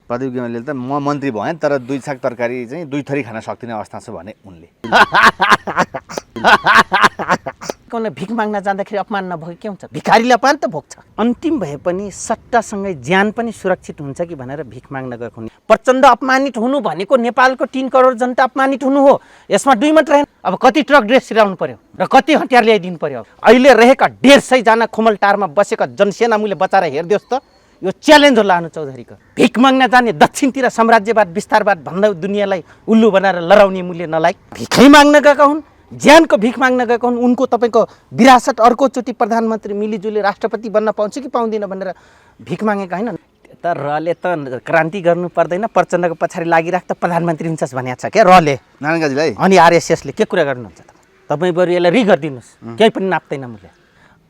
प्रदीप गेवालीले त म मन्त्री भएँ तर 2 छाक तरकारी चाहिँ 2 थरी खान सक्दिने अवस्था छ भने उनले कुनै भिख माग्न जाँदाखेरि अपमान नभए के हुन्छ? भिखारीले अपमान त भोग्छ। अन्तिम भए पनि सट्टासँगै ज्यान पनि सुरक्षित हुन्छ कि भनेर भिख माग्न गएको हुने। प्रचण्ड अपमानित हुनु भनेको नेपालको 3 करोड जनता अपमानित हुनु हो। यसमा 2 मत रहेन। अब कति ट्रक ड्रेस सिराउनु पर्यो र कति हतियार ल्याइदिनु पर्यो? अहिले रहेका 150 जना खुमलटारमा बसेका जनसेना मुले बचाएर हेर्दियोस् त। यो च्यालेन्ज हो लानु चौधरीको। भिख माग्न जाने दक्षिणतिर साम्राज्यवाद विस्तारवाद भन्दा दुनियाँलाई उल्लु बनाएर लडाउने मूल्य नलायक भिखै माग्न गएका हुन्, ज्यानको भिख माग्न गएका हुन्। उनको तपाईँको विरासत अर्कोचोटि प्रधानमन्त्री मिलिजुली राष्ट्रपति बन्न पाउँछ कि पाउँदैन भनेर भिख मागेका होइन। त रले त क्रान्ति गर्नु पर्दैन, प्रचण्डको पछाडि लागिराख त प्रधानमन्त्री हुन्छस् भनेको छ क्या रले नारायणकाजीलाई। अनि आरएसएसले के कुरा गर्नुहुन्छ त? तपाईँ बरु यसलाई गरिदिनुहोस्, केही पनि नाप्दैन मूल्य।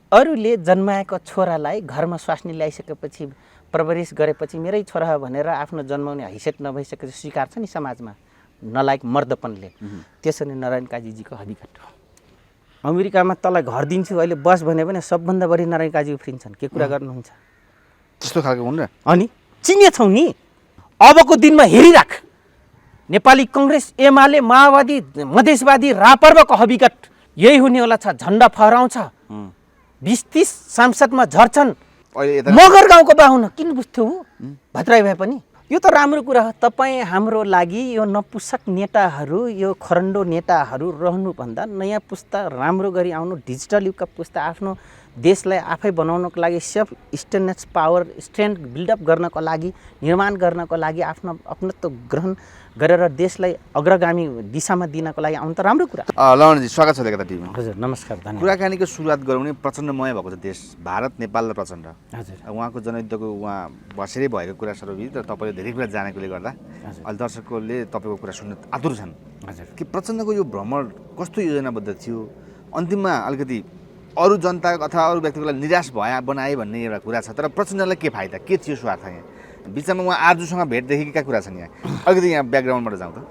अरूले जन्माएको छोरालाई घरमा स्वास्नी ल्याइसकेपछि परवरिश गरेपछि मेरै छोरा हो भनेर आफ्नो जन्माउने हैसियत नभइसकेपछि स्वीकार्छ नि समाजमा नलायक मर्दपनले। त्यसो नै नारायण काजीजीको हकीकत हो। अमेरिकामा तँलाई घर दिन्छु अहिले बस भने पनि सबभन्दा बढी नारायण काजी उफ्रिन्छन्। के कुरा गर्नुहुन्छ? त्यस्तो खालको हुन् र। अनि चिनेछौ नि। अबको दिनमा हेरिराख नेपाली कङ्ग्रेस, एमाले, माओवादी, मधेसवादी, रापर्वको हकीकत यही हुनेवाला छ। झन्डा फहराउँछ, 20-30 सांसदमा झर्छन्। मगर गाउँको बाहुन किन बुझ्थ्यौ भद्राई भए पनि? यो त राम्रो कुरा हो। तपाईँ हाम्रो लागि यो नपुसक नेताहरू, यो खरन्डो नेताहरू रहनुभन्दा नयाँ पुस्ता राम्रो गरी आउनु, डिजिटल युगका पुस्ता आफ्नो देशलाई आफै बनाउनको लागि सेल्फ स्टेन्डनेस पावर स्ट्रेन्थ बिल्डअप गर्नको लागि, निर्माण गर्नको लागि आफ्नो अपनत्व ग्रहण गरेर देशलाई अग्रगामी दिशामा दिनको लागि आउनु त राम्रो कुरा। लवणजी स्वागत छ एकता टिभीमा। हजुर नमस्कार, धन्यवाद। कुराकानीको सुरुवात गरौँ नि। प्रचण्डमय भएको छ देश, भारत, नेपाल र प्रचण्ड। हजुर उहाँको जनयुद्धको उहाँ बसेरै भएको कुरा सर्वविदित र तपाईँले धेरै कुरा जानेकोले गर्दा अहिले दर्शकले तपाईँको कुरा सुन्न आतुर छन्। हजुर कि प्रचण्डको यो भ्रमण कस्तो योजनाबद्ध थियो? अन्तिममा अलिकति अरू जनता अथवा अरू व्यक्तिको लागि निराश बनाए भन्ने एउटा कुरा छ। तर प्रचण्डलाई के फाइदा, के थियो स्वार्थ यहाँ? बिचमा उहाँ आर्जुसँग भेटदेखिका कुरा छन् यहाँ। अलिकति यहाँ ब्याकग्राउन्डबाट जाउँ त।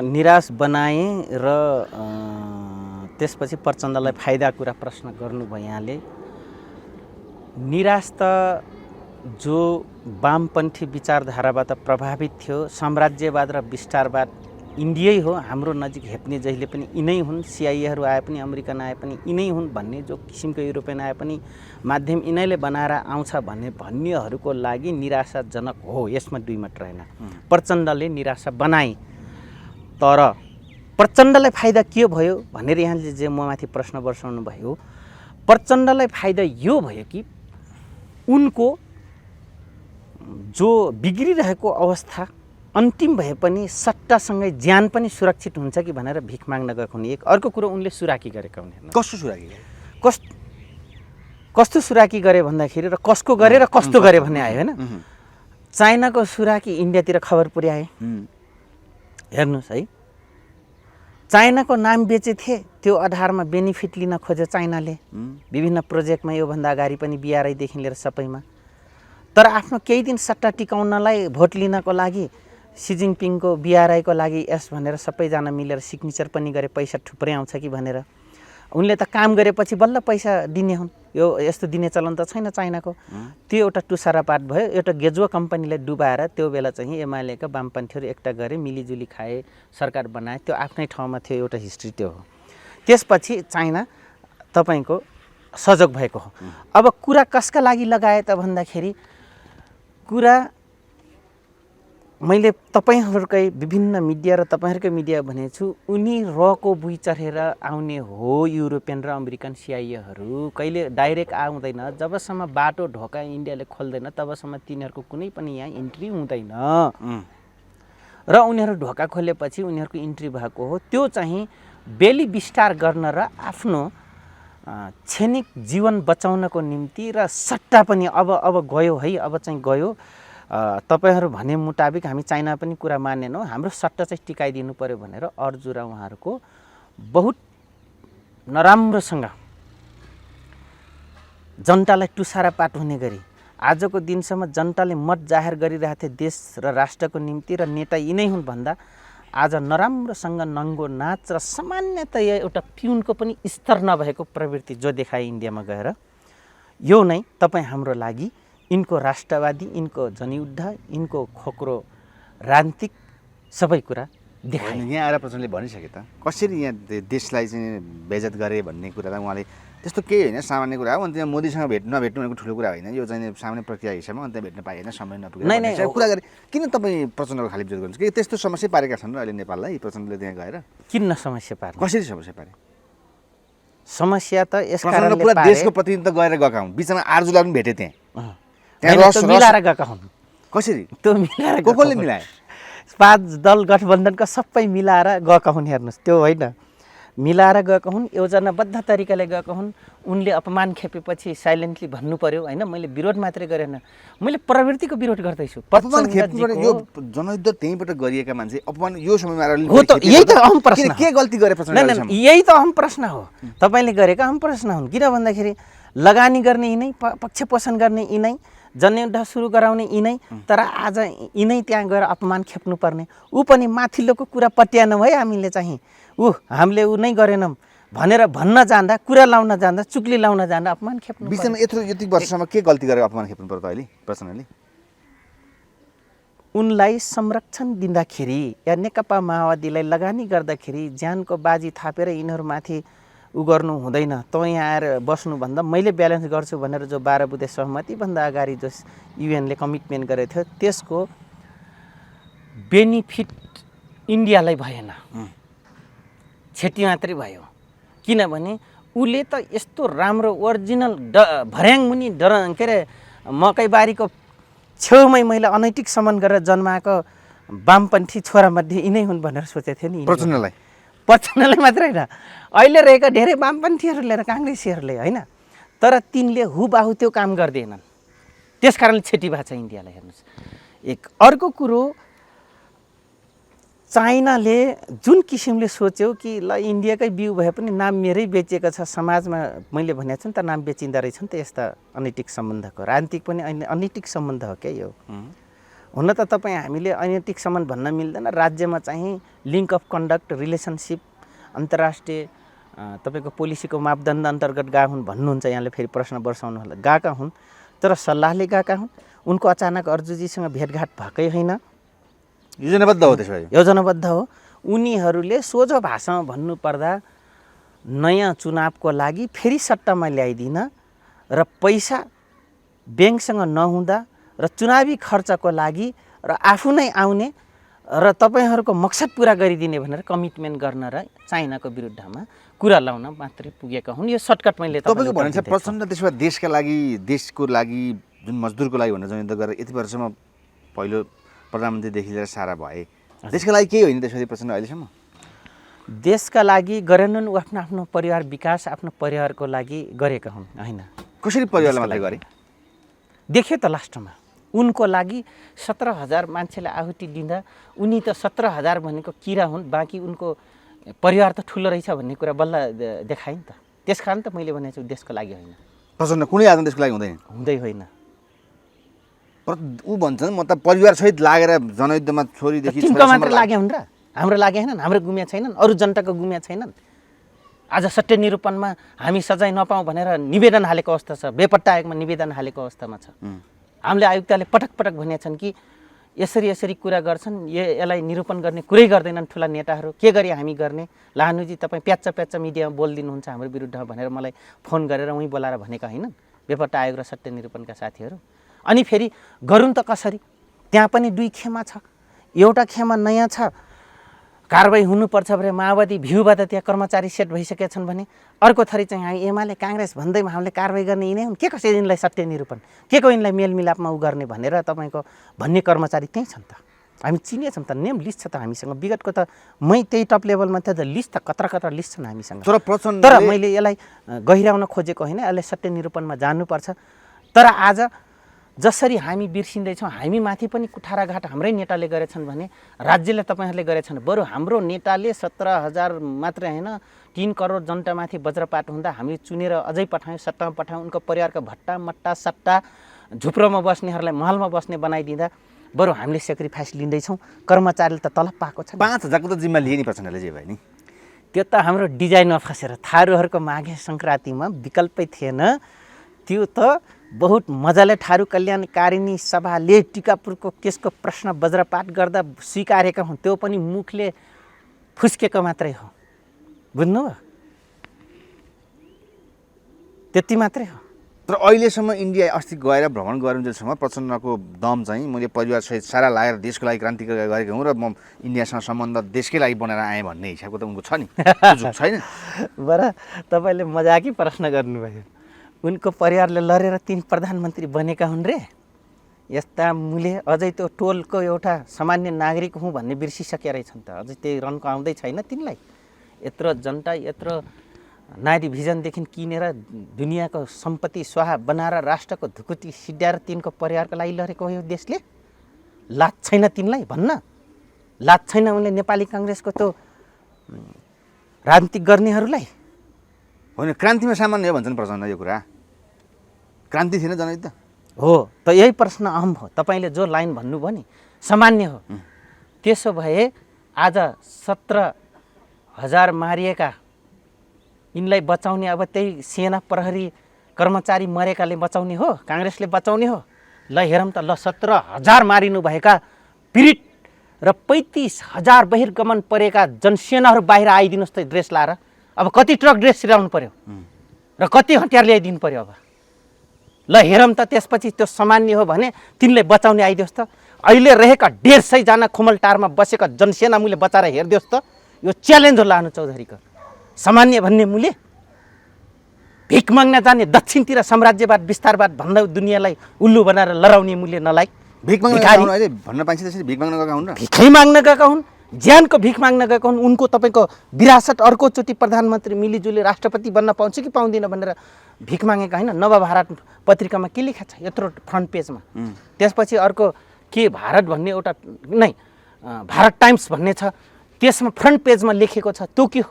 निराश बनाए र त्यसपछि प्रचण्डलाई फाइदा कुरा प्रश्न गर्नुभयो यहाँले। निराश त जो वामपन्थी विचारधाराबाट प्रभावित थियो, साम्राज्यवाद र विस्तारवाद इन्डियै हो, हाम्रो नजिक हेप्ने जहिले पनि यिनै हुन्, सिआइएहरू आए पनि अमेरिकन आए पनि यिनै हुन् भन्ने, जो किसिमको युरोपियन आए पनि माध्यम यिनैले बनाएर आउँछ भन्नेहरूको लागि निराशाजनक हो। यसमा 2 मत रहेन। प्रचण्डले निराशा बनाए। तर प्रचण्डलाई फाइदा के भयो भनेर यहाँले जे ममाथि प्रश्न बर्साउनु भयो, प्रचण्डलाई फाइदा यो भयो कि उनको जो बिग्रिरहेको अवस्था अन्तिम भए पनि सट्टासँगै ज्यान पनि सुरक्षित हुन्छ कि भनेर भिख माग्न गएको हुने। एक अर्को कुरो उनले सुराकी गरेका हुन्। कस्तो सुराकी गरे? कस्तो सुराकी गरे भन्दाखेरि र कसको गरे र कस्तो गरे भन्ने आयो होइन। चाइनाको सुराकी इन्डियातिर खबर पुर्याए। हेर्नुहोस् है, चाइनाको नाम बेचेथे, त्यो आधारमा बेनिफिट लिन खोज्यो चाइनाले विभिन्न प्रोजेक्टमा, योभन्दा अगाडि पनि बिआरआईदेखि लिएर सबैमा। तर आफ्नो केही दिन सट्टा टिकाउनलाई, भोट लिनको लागि सी जिनपिङको बिआरआईको लागि यस भनेर सबैजना मिलेर सिग्नेचर पनि गरे, पैसा थुप्रै आउँछ कि भनेर। उनले त काम गरेपछि बल्ल पैसा दिने हुन्। यो यस्तो दिने चलन त छैन चाइनाको। त्यो एउटा टुसारापात भयो। एउटा गेजुवा कम्पनीलाई डुबाएर त्यो बेला चाहिँ एमालेका वामपन्थीहरू एकटा गरे, मिलिजुली खाए, सरकार बनाए। त्यो आफ्नै ठाउँमा थियो, एउटा हिस्ट्री त्यो हो। त्यसपछि चाइना तपाईँको सजग भएको हो। अब कुरा कसका लागि लगाए त भन्दाखेरि, कुरा मैले तपाईँहरूकै विभिन्न मिडिया र तपाईँहरूकै मिडिया भनेको छु, उनी रको बुई चढेर आउने हो युरोपियन र अमेरिकन सिआइएहरू। कहिले डाइरेक्ट आउँदैन, जबसम्म बाटो ढोका इन्डियाले खोल्दैन तबसम्म तिनीहरूको कुनै पनि यहाँ इन्ट्री हुँदैन। र उनीहरू ढोका खोलेपछि उनीहरूको इन्ट्री भएको हो। त्यो चाहिँ बेली विस्तार गर्न र आफ्नो क्षणिक जीवन बचाउनको निम्ति र सट्टा पनि अब गयो है, अब चाहिँ गयो। तपाईहरू भने मुताबिक हामी चाइना पनि कुरा मानेनौँ, हाम्रो सट्टा चाहिँ टिकाइदिनु पर्यो भनेर अर्जुन र उहाँहरूको बहुत नराम्रोसँग जनतालाई टुसारापाट हुने गरी आजको दिनसम्म जनताले मत जाहेर गरिरहेथे देश र राष्ट्रको निम्ति, र नेता यिनै हुन् भन्दा आज नराम्रोसँग नङ्गो नाच र सामान्यतया एउटा पिउनको पनि स्तर नभएको प्रवृत्ति जो देखाए इन्डियामा गएर, यो नै तपाईँ हाम्रो लागि यिनको राष्ट्रवादी, यिनको जनयुद्ध, यिनको खोक्रो राजनीतिक सबै कुरा देखाए। यहाँ आएर प्रचण्डले भनिसके त कसरी यहाँ देशलाई चाहिँ बेइज्जत गरे भन्ने कुरा त उहाँले त्यस्तो केही होइन, सामान्य कुरा हो। अनि त्यहाँ मोदीसँग नभेट्नु भनेको ठुलो कुरा होइन, यो चाहिँ सामान्य प्रक्रिया हिसाबमा अनि त्यहाँ भेट्न पाइएन, समय नपुगेर कुरा गरे। किन तपाईँ प्रचण्डको खाली विरोध गर्नुहुन्छ? के त्यस्तो समस्या पारेका छन् र अहिले नेपाललाई प्रचण्डले त्यहाँ गएर? किन समस्या पार्नु? कसरी समस्या पारे? समस्या त यस प्रचण्ड कारणले पुरा पारे देशको प्रतिनिधित्व गएर गएका हुन्, बिचमा आर्जुलाई पनि भेटे त्यहाँ मिलाएर गएका हुन्। कसरी त्यो मिलाएर कसले मिलाए? 5 दल गठबन्धनका सबै मिलाएर गएका हुन्। हेर्नुहोस्, त्यो होइन, मिलाएर गएका हुन्, योजनाबद्ध तरिकाले गएका हुन्। उनले अपमान खेपेपछि साइलेन्टली भन्नु पर्यो होइन, मैले विरोध मात्रै गरेन, मैले प्रवृत्तिको विरोध गर्दैछु। अपमान खेप्नु यो जनयुद्ध त्यहीँबाट गरिएका मान्छे अपमान यो समयमा आएर हो त, यही त अहम प्रश्न हो। के गल्ती गरे प्रचण्ड? यही त अहम प्रश्न हो, तपाईँले गरेका अहम प्रश्न हुन्। किन भन्दाखेरि लगानी गर्ने यिनै, पक्ष पोषण गर्ने यिनै, जनयुद्ध सुरु गराउने यिनै, तर आज यिनै त्यहाँ गएर अपमान खेप्नुपर्ने। ऊ पनि माथिल्लोको कुरा पत्याएनौँ है हामीले चाहिँ, हामीले ऊ नै गरेनौँ भनेर भन्न जाँदा, कुरा लाउन जाँदा, चुक्ली लाउन जाँदा अपमान खेप्नु। विषयमा यति वर्षसम्म के गल्ती गरेर अपमान खेप्नु पर्यो त अहिले प्रचण्डले? उनलाई संरक्षण दिँदाखेरि या नेकपा माओवादीलाई लगानी गर्दाखेरि ज्यानको बाजी थापेर यिनीहरूमाथि उ गर्नु हुँदैन। त यहाँ आएर बस्नुभन्दा मैले ब्यालेन्स गर्छु भनेर जो 12 बुँदे सहमतिभन्दा अगाडि जो युएनले कमिटमेन्ट गरेको थियो त्यसको बेनिफिट इन्डियालाई भएन, क्षति मात्रै भयो। किनभने उसले त यस्तो राम्रो ओरिजिनल भर्याङ मुनि के अरे मकैबारीको छेउमै मैले अनैतिक सम्मान गरेर जन्माएको वामपन्थी छोरामध्ये यिनै हुन् भनेर सोचेको थिएँ नि। प्रचण्डलाई मात्रै होइन, अहिले रहेका धेरै वामपन्थीहरूले र काङ्ग्रेसीहरूले होइन, तर तिनले हुबाहु त्यो काम गर्दैनन्, त्यस कारणले क्षति भएको छ इन्डियालाई। हेर्नुहोस्, एक अर्को कुरो, चाइनाले जुन किसिमले सोच्यो कि ल इन्डियाकै बिउ भए पनि नाम मेरै बेचिएको छ समाजमा, मैले भनेको छु नि त नाम बेचिँदो रहेछ नि त। यस्ता अनैतिक सम्बन्धको राजनीतिक पनि अनैतिक सम्बन्ध हो क्या यो। हुन त तपाईँ हामीले अनैतिक सम्बन्ध भन्न मिल्दैन, राज्यमा चाहिँ लिङ्क अफ कन्डक्ट रिलेसनसिप अन्तर्राष्ट्रिय तपाईँको पोलिसीको मापदण्ड अन्तर्गत गएका हुन् भन्नुहुन्छ। यहाँले फेरि प्रश्न बर्साउनु होला, गएका हुन् तर सल्लाहले गएका हुन्। उनको अचानक अर्जुजीसँग भेटघाट भएकै होइन, योजनाबद्ध हो। त्यसो भए योजनाबद्ध हो। उनीहरूले सोझो भाषामा भन्नुपर्दा नयाँ चुनावको लागि फेरि सट्टामा ल्याइदिन र पैसा ब्याङ्कसँग नहुँदा र चुनावी खर्चको लागि र आफू नै आउने र तपाईँहरूको मकसद पुरा गरिदिने भनेर कमिटमेन्ट गर्न र चाइनाको विरुद्धमा कुरा लाउन मात्रै पुगेका हुन्। यो सर्टकट मैले तपाईँको भनिन्छ प्रचण्ड त्यसो भए देशका लागि, देशको लागि, जुन मजदुरको लागि भनेर जनयुद्ध गरेर यति वर्षमा पहिलो प्रधानमन्त्रीदेखि लिएर सारा भए, देशका लागि केही होइन त्यसरी प्रचण्ड अहिलेसम्म? देशका लागि गरेनन्, ऊ आफ्नो आफ्नो परिवार विकास, आफ्नो परिवारको लागि गरेका हुन् होइन। कसरी परिवारलाई मात्रै गरे? देख्यो त लास्टमा उनको लागि 17,000 मान्छेलाई आहुति दिँदा उनी त 17,000 भनेको किरा हुन्, बाँकी उनको परिवार त ठुलो रहेछ भन्ने कुरा बल्ल देखाए नि त। त्यस कारण त मैले भनेको छु देशको लागि होइन। प्रचण्ड कुनै आदमी देशको लागि हुँदैन? हुँदै होइन। ऊ भन्छ म त परिवारसहित लागेर जनयुद्धमा छोरीदेखि तिनको मात्र लागे हुन् र, हाम्रो लागे होइनन्, हाम्रो गुम्या छैनन्, अरू जनताको गुम्या छैनन्। आज सत्य निरूपणमा हामी सजाय नपाऊँ भनेर निवेदन हालेको अवस्था छ, बेपट्टा आयोगमा निवेदन हालेको अवस्थामा छ। हामीले आयुक्तले पटक पटक भनेका छन् कि यसरी कुरा गर्छन्, यसलाई निरूपण गर्ने कुरै गर्दैनन् ठुला नेताहरू, के गरी हामी गर्ने? लानुजी तपाईँ प्याच्च मिडियामा बोलिदिनुहुन्छ हाम्रो विरुद्धमा भनेर मलाई फोन गरेर उहीँ बोलाएर भनेका होइनन् बेपट्टा आयोग र सत्य निरूपणका साथीहरू। अनि फेरि गरौँ त कसरी? त्यहाँ पनि 2 खेमा छ। एउटा खेमा नयाँ छ, कारबाही हुनुपर्छ भने माओवादी भ्यूबाट त्यहाँ कर्मचारी सेट भइसकेका छन् भने, अर्को थरी चाहिँ हामी एमाले काङ्ग्रेस भन्दैमा हामीले कारबाही गर्ने यिनै हुन्, के कसरी यिनलाई सत्य निरूपण, के को यिनलाई मेलमिलापमा उ गर्ने भनेर तपाईँको भन्ने कर्मचारी त्यहीँ छन् त। हामी चिनेछौँ त, नेम लिस्ट छ त हामीसँग। विगतको त त्यही टप लेभलमा त लिस्ट त कत्रा लिस्ट छन् हामीसँग। तर मैले यसलाई गहिराउन खोजेको होइन, यसलाई सत्य निरूपणमा जानुपर्छ। तर आज जसरी हामी बिर्सिँदैछौँ, हामी माथि पनि कुठाराघाट हाम्रै नेताले गरेछन् भने राज्यले तपाईँहरूले गरेछन्। बरु हाम्रो नेताले 17,000 मात्रै होइन 3 करोड जनतामाथि वज्रपात हुँदा हामी चुनेर अझै पठायौँ, सट्टामा पठायौँ। उनको परिवारका भट्टा मट्टा सट्टा झुप्रोमा बस्नेहरूलाई महलमा बस्ने बनाइदिँदा बरु हामीले सेक्रिफाइस लिँदैछौँ। कर्मचारीले त तलब पाएको छ। 5,000को त जिम्मा लिए नि प्रचण्डले, जे भयो नि। त्यो त हाम्रो डिजाइनमा फसेर थारूहरूको माघे सङ्क्रान्तिमा विकल्पै थिएन। त्यो त बहुत मजाले ठारू कल्याणकारिणी सभाले टिकापुरको केसको प्रश्न वज्रपात गर्दा स्वीकारेका हुन्, त्यो पनि मुखले फुस्केको मात्रै हो। बुझ्नुभयो? त्यति मात्रै हो। तर अहिलेसम्म इन्डिया अस्ति गएर भ्रमण गरुन्जेलसम्म प्रचण्डको दम चाहिँ मैले परिवारसहित सारा लगाएर देशको लागि क्रान्ति गरेको हुँ र म इन्डियासँग सम्बन्ध देशकै लागि बनाएर आएँ भन्ने हिसाबको त उनको छ नि, त्यो छैन? बडा तपाईँले मजाकी प्रश्न गर्नुभयो। उनको परिवारले लडेर तिनी प्रधानमन्त्री बनेका हुन् रे। यस्ता मुले अझै त्यो टोलको एउटा सामान्य नागरिक हुँ भन्ने बिर्सिसकेका रहेछन् त। अझै त्यही रनको आउँदै छैन तिनलाई। यत्रो जनता, यत्रो नारी भिजनदेखि किनेर दुनियाँको सम्पत्ति स्वाहा बनाएर राष्ट्रको धुकुटी सिद्ध्याएर तिनको परिवारको लागि लडेको हो यो देशले। लाज छैन तिनलाई भन्न? लाज छैन उनले नेपाली काङ्ग्रेसको त्यो राजनीति गर्नेहरूलाई? होइन, क्रान्तिमा सामान्य हो भन्छन् प्रचण्ड। यो कुरा क्रान्ति थिएन जनयुद्ध हो त? यही प्रश्न अहम हो। तपाईँले जो लाइन भन्नुभयो नि सामान्य हो। त्यसो भए आज 17,000 मारिएका यिनलाई बचाउने अब त्यही सेना प्रहरी कर्मचारी मरेकाले बचाउने हो? काङ्ग्रेसले बचाउने हो? ल हेरौँ त, ल 17,000 मारिनुभएका पीडित र 35,000 बहिर्गमन परेका जनसेनाहरू बाहिर आइदिनुहोस् त ड्रेस लाएर। अब कति ट्रक ड्रेस सिराउनु पर्यो र कति हतियार ल्याइदिनु पर्यो? अब ल हेरौँ त, त्यसपछि त्यो सामान्य हो भने तिनले बचाउने आइदियोस् त। अहिले रहेका 150 जना खुमलटारमा बसेका जनसेना मुले बचाएर हेरिदियोस् त। यो च्यालेन्ज हो लानु चौधरीको। सामान्य भन्ने मुले भिख माग्न जाने दक्षिणतिर साम्राज्यवाद विस्तारवाद भन्दा दुनियाँलाई उल्लु बनाएर लडाउने मुले नलायक भिख माग्न अहिले भन्न पाइन्छ त्यसरी भिख माग्न गएका हुन् र? भिखै माग्न गएका हुन्, ज्यानको भिख माग्न गएका हुन्। उनको तपाईँको विरासत अर्कोचोटि प्रधानमन्त्री मिलिजुली राष्ट्रपति बन्न पाउँछ कि पाउँदैन भनेर भिख मागेका होइन। नवभारत पत्रिकामा के लेखा छ यत्रो फ्रन्ट पेजमा। त्यसपछि अर्को के भारत भन्ने एउटा नै भारत टाइम्स भन्ने छ, त्यसमा फ्रन्ट पेजमा लेखेको छ। त्यो के हो?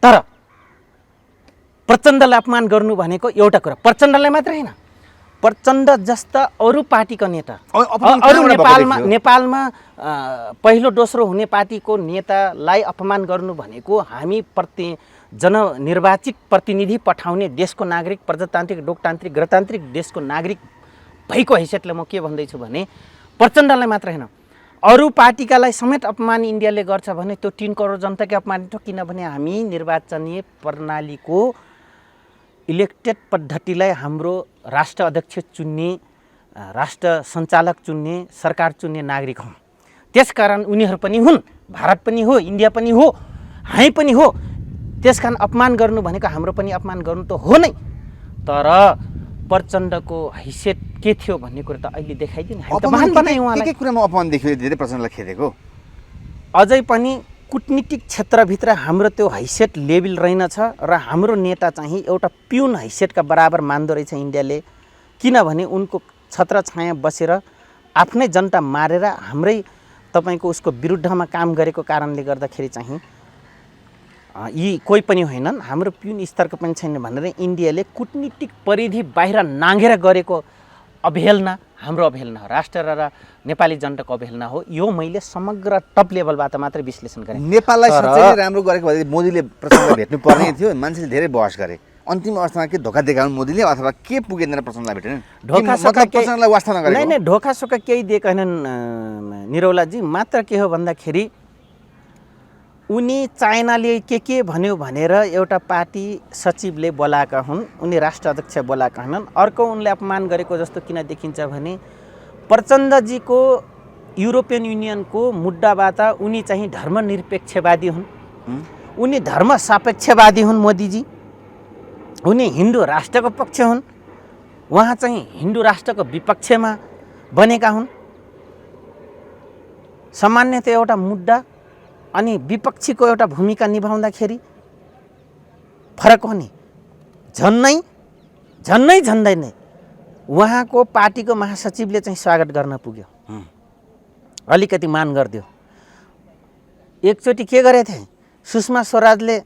तर प्रचण्डलाई अपमान गर्नु भनेको एउटा कुरा, प्रचण्डलाई मात्रै होइन, प्रचण्ड जस्ता अरू पार्टीका नेता, अरू नेपालमा पहिलो दोस्रो हुने पार्टीको नेतालाई अपमान गर्नु भनेको हामी प्रति जननिर्वाचित प्रतिनिधि पठाउने देशको नागरिक, प्रजातान्त्रिक लोकतान्त्रिक गणतान्त्रिक देशको नागरिक भएको हैसियतले म के भन्दैछु भने प्रचण्डलाई मात्र होइन अरू पार्टीकालाई समेत अपमान इन्डियाले गर्छ भने त्यो 3 करोड जनताकै अपमानित हो। किनभने हामी निर्वाचनीय प्रणालीको इलेक्टेड पद्धतिलाई हाम्रो राष्ट्र अध्यक्ष चुन्ने, राष्ट्र सञ्चालक चुन्ने, सरकार चुन्ने नागरिक हौँ। त्यसकारण उनीहरू पनि हुन्, भारत पनि हो, इन्डिया पनि हो, हामी पनि हो। त्यसकारण अपमान गर्नु भनेको हाम्रो पनि अपमान गर्नु त हो नै। तर प्रचण्डको हैसियत के थियो भन्ने कुरा त अहिले देखाइदिनु। के कुरामा अपमान देखियो धेरै प्रचण्डलाई खेदेको? अझै पनि कूटनीतिक क्षेत्रभित्र हाम्रो त्यो हैसियत लेभल रहेनछ र हाम्रो नेता चाहिँ एउटा पिउन हैसियतका बराबर मान्दो रहेछ इन्डियाले। किनभने उनको छत्रछाया बसेर आफ्नै जनता मारेर हाम्रै तपाईँको उसको विरुद्धमा काम गरेको कारणले गर्दाखेरि चाहिँ यी कोही पनि होइनन्, हाम्रो पिउन स्तरको पनि छैन भनेर इन्डियाले कूटनीतिक परिधि बाहिर नाङ्गेर गरेको अवहेलना हाम्रो अवहेलना हो, राष्ट्र र नेपाली जनताको अवहेलना हो। यो मैले समग्र टप लेभलबाट मात्रै विश्लेषण गरेँ। नेपाललाई साँच्चै राम्रो गरेको भए मोदीले प्रचण्डलाई भेट्नु पर्ने थियो। मान्छेले धेरै बहस गरे, अन्तिम अवस्थामा के धोका देखाउन् मोदीले अथवा के पुगेन प्रचण्डलाई भेटेन? प्रचण्डलाई वास्ता नगरेको? नै ढोका सोका केही दिएका निरौलाजी। मात्र के हो भन्दाखेरि उनी चाइनाले के भन्यो भनेर एउटा पार्टी सचिवले बोलाएका हुन्, उनी राष्ट्र अध्यक्ष बोलाएका हुन्। अर्को उनले अपमान गरेको जस्तो किन देखिन्छ भने प्रचण्डजीको युरोपियन युनियनको मुद्दाबाट उनी चाहिँ धर्मनिरपेक्षवादी हुन्, उनी धर्म सापेक्षवादी हुन्। मोदीजी उनी हिन्दू राष्ट्रको पक्ष हुन्, उहाँ चाहिँ हिन्दू राष्ट्रको विपक्षमा बनेका हुन्। सामान्यतः एउटा मुद्दा अनि विपक्षीको एउटा भूमिका निभाउँदाखेरि फरक हो नि। झन्नै नै उहाँको पार्टीको महासचिवले चाहिँ स्वागत गर्न पुग्यो, अलिकति मान गरिदियो। एकचोटि के गरेथे, सुषमा स्वराजले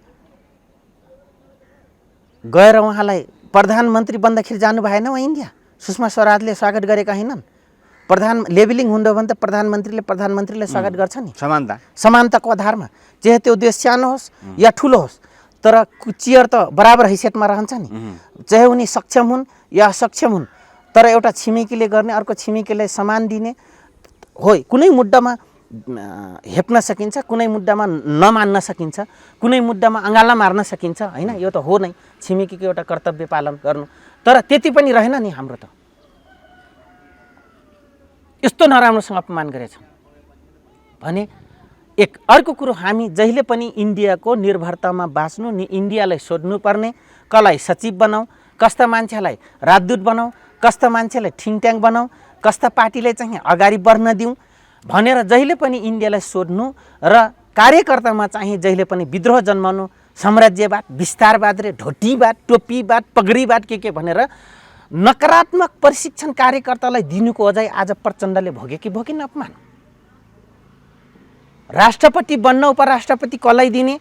गएर उहाँलाई प्रधानमन्त्री बन्दाखेरि जानु भएन उहाँ इन्डिया। सुषमा स्वराजले स्वागत गरेका होइनन्। लेबलिङ हुँदो भने त प्रधानमन्त्रीले स्वागत गर्छ नि, समानताको आधारमा, चाहे त्यो देश सानो होस् या ठुलो होस्। तर चेयर त बराबर हैसियतमा रहन्छ नि, चाहे उनी सक्षम हुन् या असक्षम हुन्, तर एउटा छिमेकीले गर्ने अर्को छिमेकीलाई सम्मान दिने हो। कुनै मुद्दामा हेप्न सकिन्छ, कुनै मुद्दामा नमान्न सकिन्छ, कुनै मुद्दामा अँगाला मार्न सकिन्छ होइन, यो त हो नै छिमेकीको एउटा कर्तव्य पालन गर्नु। तर त्यति पनि रहेन नि, हाम्रो त यस्तो नराम्रोसँग अपमान गरेछौँ भने। एक अर्को कुरो, हामी जहिले पनि इन्डियाको निर्भरतामा बाँच्नु नि इन्डियालाई सोध्नुपर्ने, कसलाई सचिव बनाऊ, कस्ता मान्छेलाई राजदूत बनाऊ, कस्ता मान्छेलाई थिङ्क ट्याङ्क बनाऊ, कस्ता पार्टीलाई चाहिँ अगाडि बढ्न दिउँ भनेर जहिले पनि इन्डियालाई सोध्नु र कार्यकर्तामा चाहिँ जहिले पनि विद्रोह जन्माउनु, साम्राज्यवाद, विस्तारवाद रे ढोटीवाद, टोपीवाद, पगडीवाद के भनेर नकारात्मक प्रशिक्षण कार्यकर्तालाई दिनुको अझै आज प्रचण्डले भोगे कि भोगेन अपमान। राष्ट्रपति बन्न उपराष्ट्रपति कसलाई दिने,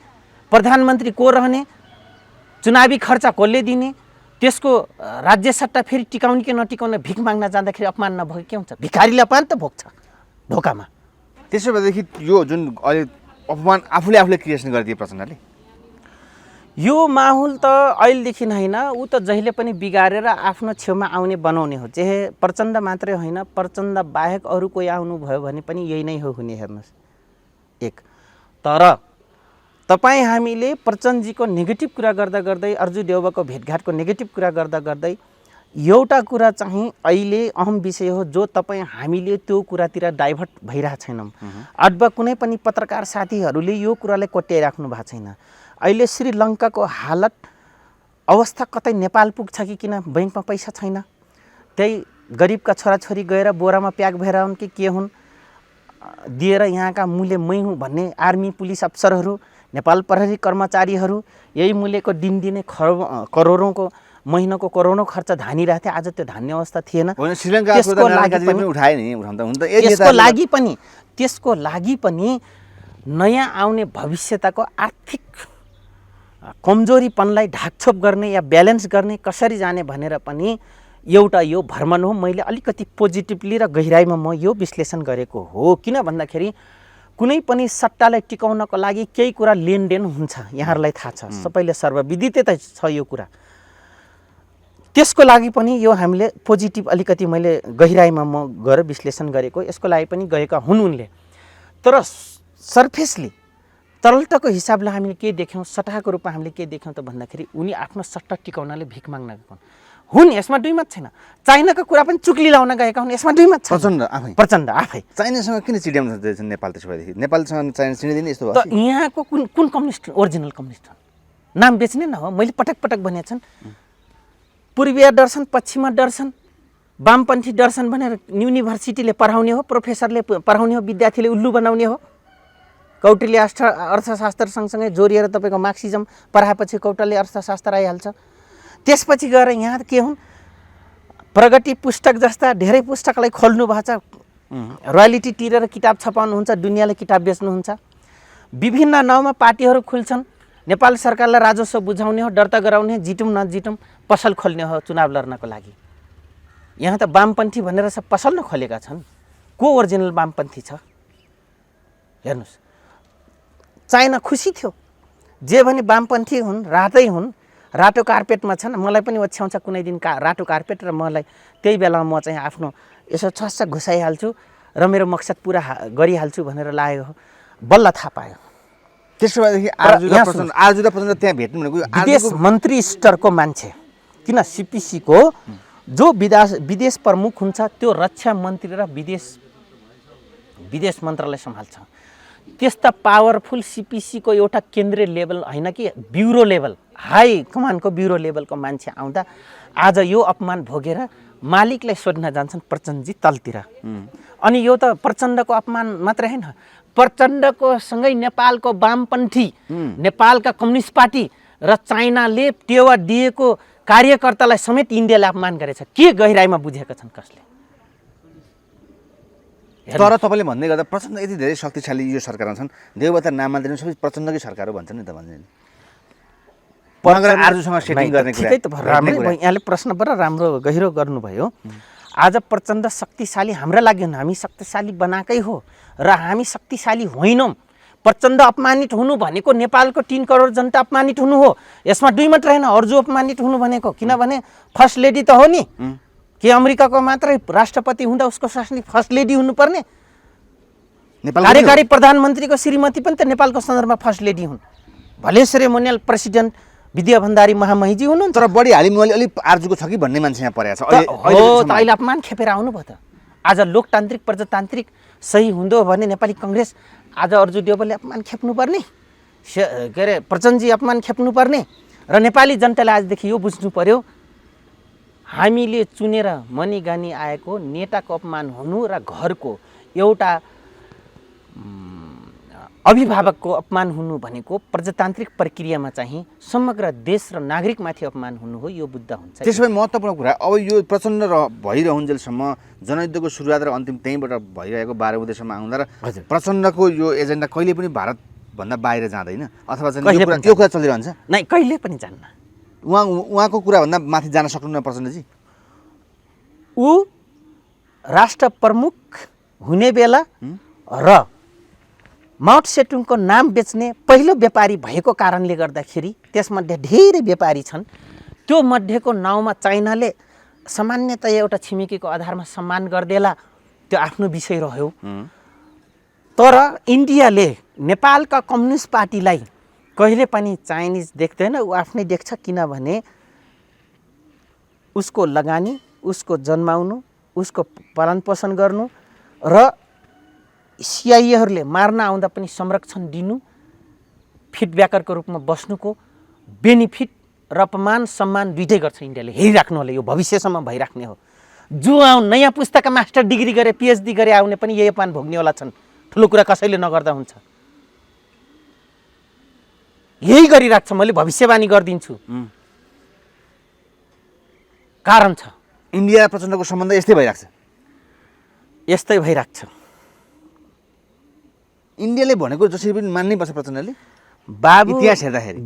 प्रधानमन्त्री को रहने, चुनावी खर्च कसले दिने, त्यसको राज्य सट्टा फेरि टिकाउने कि नटिकाउने भिख माग्न जाँदाखेरि अपमान नभए के हुन्छ? भिखारीले अपमान त भोग्छ ढोकामा। त्यसो भएदेखि यो जुन अहिले अपमान आफूले क्रिएसन गरिदिए प्रचण्डले, यो माहौल त अहिलेदेखि होइन, ऊ त जहिले पनि बिगारेर आफ्नो छेउमा आउने बनाउने हो। चाहे प्रचण्ड मात्रै होइन, प्रचण्ड बाहेक अरू कोही आउनुभयो भने पनि यही नै हो हुने। हेर्नुहोस्, एक तर तपाईँ हामीले प्रचण्डजीको नेगेटिभ कुरा गर्दा गर्दै, अर्जु देउवाको भेटघाटको नेगेटिभ कुरा गर्दा गर्दै एउटा कुरा चाहिँ अहिले अहम विषय हो जो तपाईँ हामीले त्यो कुरातिर डाइभर्ट भइरहेको छैनौँ। अथवा कुनै पनि पत्रकार साथीहरूले यो कुरालाई कोट्याइराख्नु भएको छैन। अहिले श्रीलङ्काको हालत अवस्था कतै नेपाल पुग्छ कि किन बैंकमा पैसा छैन, त्यही गरिबका छोराछोरी गएर बोरामा प्याक भएर हुन् कि के हुन्, दिएर यहाँका मूल्य मै हुँ भन्ने आर्मी पुलिस अफसरहरू, नेपाल प्रहरी कर्मचारीहरू यही मूल्यको दिनदिनै करोडौँको महिनाको करोडौँ खर्च धानिरहेको थियो। आज त्यो धान्ने अवस्था थिएन। त्यसको लागि पनि नयाँ आउने भविष्यताको आर्थिक कमजोरीपनलाई ढाकछोप गर्ने या ब्यालेन्स गर्ने कसरी जाने भनेर पनि एउटा यो भ्रमण हो। मैले अलिकति पोजिटिभली र गहिराइमा म यो विश्लेषण गरेको हो। किन भन्दाखेरि कुनै पनि सट्टालाई टिकाउनको लागि केही कुरा लेनदेन हुन्छ, यहाँहरूलाई थाहा छ, सबैले सर्वविदितै त छ यो कुरा। त्यसको लागि पनि यो हामीले पोजिटिभ अलिकति मैले गहिराइमा म गएर विश्लेषण गरेको, यसको लागि पनि गएका हुन् उनले। तर सर्फेसली तरलताको हिसाबले हामीले के देख्यौँ, सट्टाको रूपमा हामीले के देख्यौँ त भन्दाखेरि उनी आफ्नो सट्टा टिकाउनाले भिख माग्न गएका हुन्। यसमा दुई मत छैन। चाइनाको कुरा पनि चुक्ली लाउन गएका हुन्, यसमा दुई मत छैन। प्रचण्ड आफै चाइनासँग किन चिड्याउन सक्दैछ नेपाल? त्यसो भएदेखि नेपालसँग चाइना चिनिदिने यस्तो त यहाँको कुन कम्युनिस्ट, ओरिजिनल कम्युनिस्ट नाम बेच्ने न हो। मैले पटक पटक भनेको छन्, पूर्वीय दर्शन, पश्चिमा दर्शन, वामपन्थी दर्शन भनेर युनिभर्सिटीले पढाउने हो, प्रोफेसरले पढाउने हो, विद्यार्थीले उल्लु बनाउने हो। कौटिल्य अर्थशास्त्र सँगसँगै जोडिएर तपाईँको मार्क्सिजम पढाएपछि कौटिल्य अर्थशास्त्र आइहाल्छ। त्यसपछि गएर यहाँ के हुन्, प्रगति पुस्तक जस्ता धेरै पुस्तकलाई खोल्नु भएको छ, रोयल्टी तिरेर किताब छपाउनुहुन्छ, दुनियाँले किताब बेच्नुहुन्छ। विभिन्न नाउँमा पार्टीहरू खुल्छन्, नेपाल सरकारलाई राजस्व बुझाउने हो, दर्ता गराउने, जितौँ नजितौँ पसल खोल्ने हो चुनाव लड्नको लागि। यहाँ त वामपन्थी भनेर सब पसल नखोलेका छन्। को ओरिजिनल वामपन्थी छ? हेर्नुहोस्, चाइना खुसी थियो, जे भने वामपन्थी हुन्, रातै हुन्, रातो कार्पेटमा छन्। मलाई पनि ओछ्याउँछ कुनै दिन रातो कार्पेट, र मलाई त्यही बेलामा म चाहिँ आफ्नो यसो छस्स घुसाइहाल्छु र मेरो मकसद पुरा गरिहाल्छु भनेर लागेको हो। बल्ल थाहा पायो। त्यसो भएदेखि आजु र प्रचण्ड त्यहाँ भेट्नु भनेको विदेश मन्त्री स्तरको मान्छे, किन सिपिसीको जो विदेश प्रमुख हुन्छ त्यो रक्षा मन्त्री र विदेश मन्त्रालय सम्हाल्छ। त्यस्ता पावरफुल सिपिसीको एउटा केन्द्रीय लेभल होइन कि ब्युरो लेभल, हाई कमान्डको ब्युरो लेभलको मान्छे आउँदा आज यो अपमान भोगेर मालिकलाई सोध्न जान्छन् प्रचण्डजी तलतिर। अनि यो त प्रचण्डको अपमान मात्रै होइन, प्रचण्डको सँगै नेपालको वामपन्थी, नेपालका कम्युनिस्ट पार्टी र चाइनाले टेवा दिएको कार्यकर्तालाई समेत इन्डियाले अपमान गरेछ। के गहिराइमा बुझेका छन् कसले? तर तपाईँले भन्दै गर्दा प्रचण्ड यति धेरै शक्तिशाली यो सरकारमा छन्, देवता नाम मान्दैन, सबै प्रचण्डकै सरकार हो भन्छ नि त। आजसँग सेटिङ गर्ने कुरा ठिकै त राम्रै, यहाँले प्रश्न बडा राम्रो गहिरो गर्नुभयो। आज प्रचण्ड शक्तिशाली हाम्रा लागि हामी शक्तिशाली बनाएकै हो, र हामी शक्तिशाली होइनौँ। प्रचण्ड अपमानित हुनु भनेको नेपालको 3 करोड जनता अपमानित हुनु हो। यसमा दुई मात्र होइन, अर्जु अपमानित हुनु भनेको। किनभने फर्स्ट लेडी त हो नि, कि अमेरिकाको मात्रै राष्ट्रपति हुँदा उसको स्वास्नी फर्स्ट लेडी हुनुपर्ने? कार्यकारी प्रधानमन्त्रीको श्रीमती पनि त नेपालको सन्दर्भमा फर्स्ट लेडी हुन्। भले सेरेमोनियल प्रेसिडेन्ट विद्या भण्डारी महामहिजी हुनुहुन्छ, तर बढी हालिमुहाली अलिक आर्जुको छ कि भन्ने मान्छे यहाँ परेको छ हो। त अहिले अपमान खेपेर आउनुभयो त। आज लोकतान्त्रिक प्रजातान्त्रिक सही हुँदो भने नेपाली कङ्ग्रेस आज अर्जु देवले अपमान खेप्नुपर्ने, के अरे प्रचण्डजी अपमान खेप्नुपर्ने। र नेपाली जनताले आजदेखि यो बुझ्नु पर्यो, हामीले चुनेर मनीगानी आएको नेताको अपमान हुनु र घरको एउटा अभिभावकको अपमान हुनु भनेको प्रजातान्त्रिक प्रक्रियामा चाहिँ समग्र देश र नागरिकमाथि अपमान हुनु हो। यो बुझ्दा हुन्छ। त्यसो भए महत्त्वपूर्ण कुरा, अब यो प्रचण्ड भइरहन्जेलसम्म जनयुद्धको सुरुवात र अन्तिम त्यहीँबाट भइरहेको 12 बुँदेसम्म आउँदा र प्रचण्डको यो एजेन्डा कहिले पनि भारतभन्दा बाहिर जाँदैन, अथवा चाहिँ यो कुरा चलिरहन्छ? नै, कहिले पनि जान्न। उहाँको कुराभन्दा माथि जान सक्नुहुन्न प्रचण्डजी? ऊ राष्ट्र प्रमुख हुने बेला र माउट सेटुङको नाम बेच्ने पहिलो व्यापारी भएको कारणले गर्दाखेरि त्यसमध्ये धेरै व्यापारी छन्। त्यो मध्येको नाउँमा चाइनाले सामान्यतया एउटा छिमेकीको आधारमा सम्मान गर्देला, त्यो आफ्नो विषय रह्यो। तर इन्डियाले नेपालका कम्युनिस्ट पार्टीलाई कहिले पनि चाइनिज देख्दैन, ऊ आफ्नै देख्छ। किनभने उसको लगानी, उसको जन्माउनु, उसको पालनपोषण गर्नु र सिआइएहरूले मार्न आउँदा पनि संरक्षण दिनु, फिडब्याकरको रूपमा बस्नुको बेनिफिट र अपमान सम्मान दुइटै गर्छ इन्डियाले। हेरिराख्नु होला, यो भविष्यसम्म भइराख्ने हो। जो नयाँ पुस्ताका मास्टर डिग्री गरे पिएचडी गरे आउने पनि यही अपमान भोग्नेवाला छन्। ठुलो कुरा कसैले नगर्दा हुन्छ, यही गरिराख्छ। मैले भविष्यवाणी गरिदिन्छु, कारण छ। इन्डिया र प्रचण्डको सम्बन्ध यस्तै भइरहेको छ। यस्तै भइरहेको छ। इन्डियाले भनेको जसरी पनि मान्नै पर्छ प्रचण्डले। इतिहास हेर्दाखेरि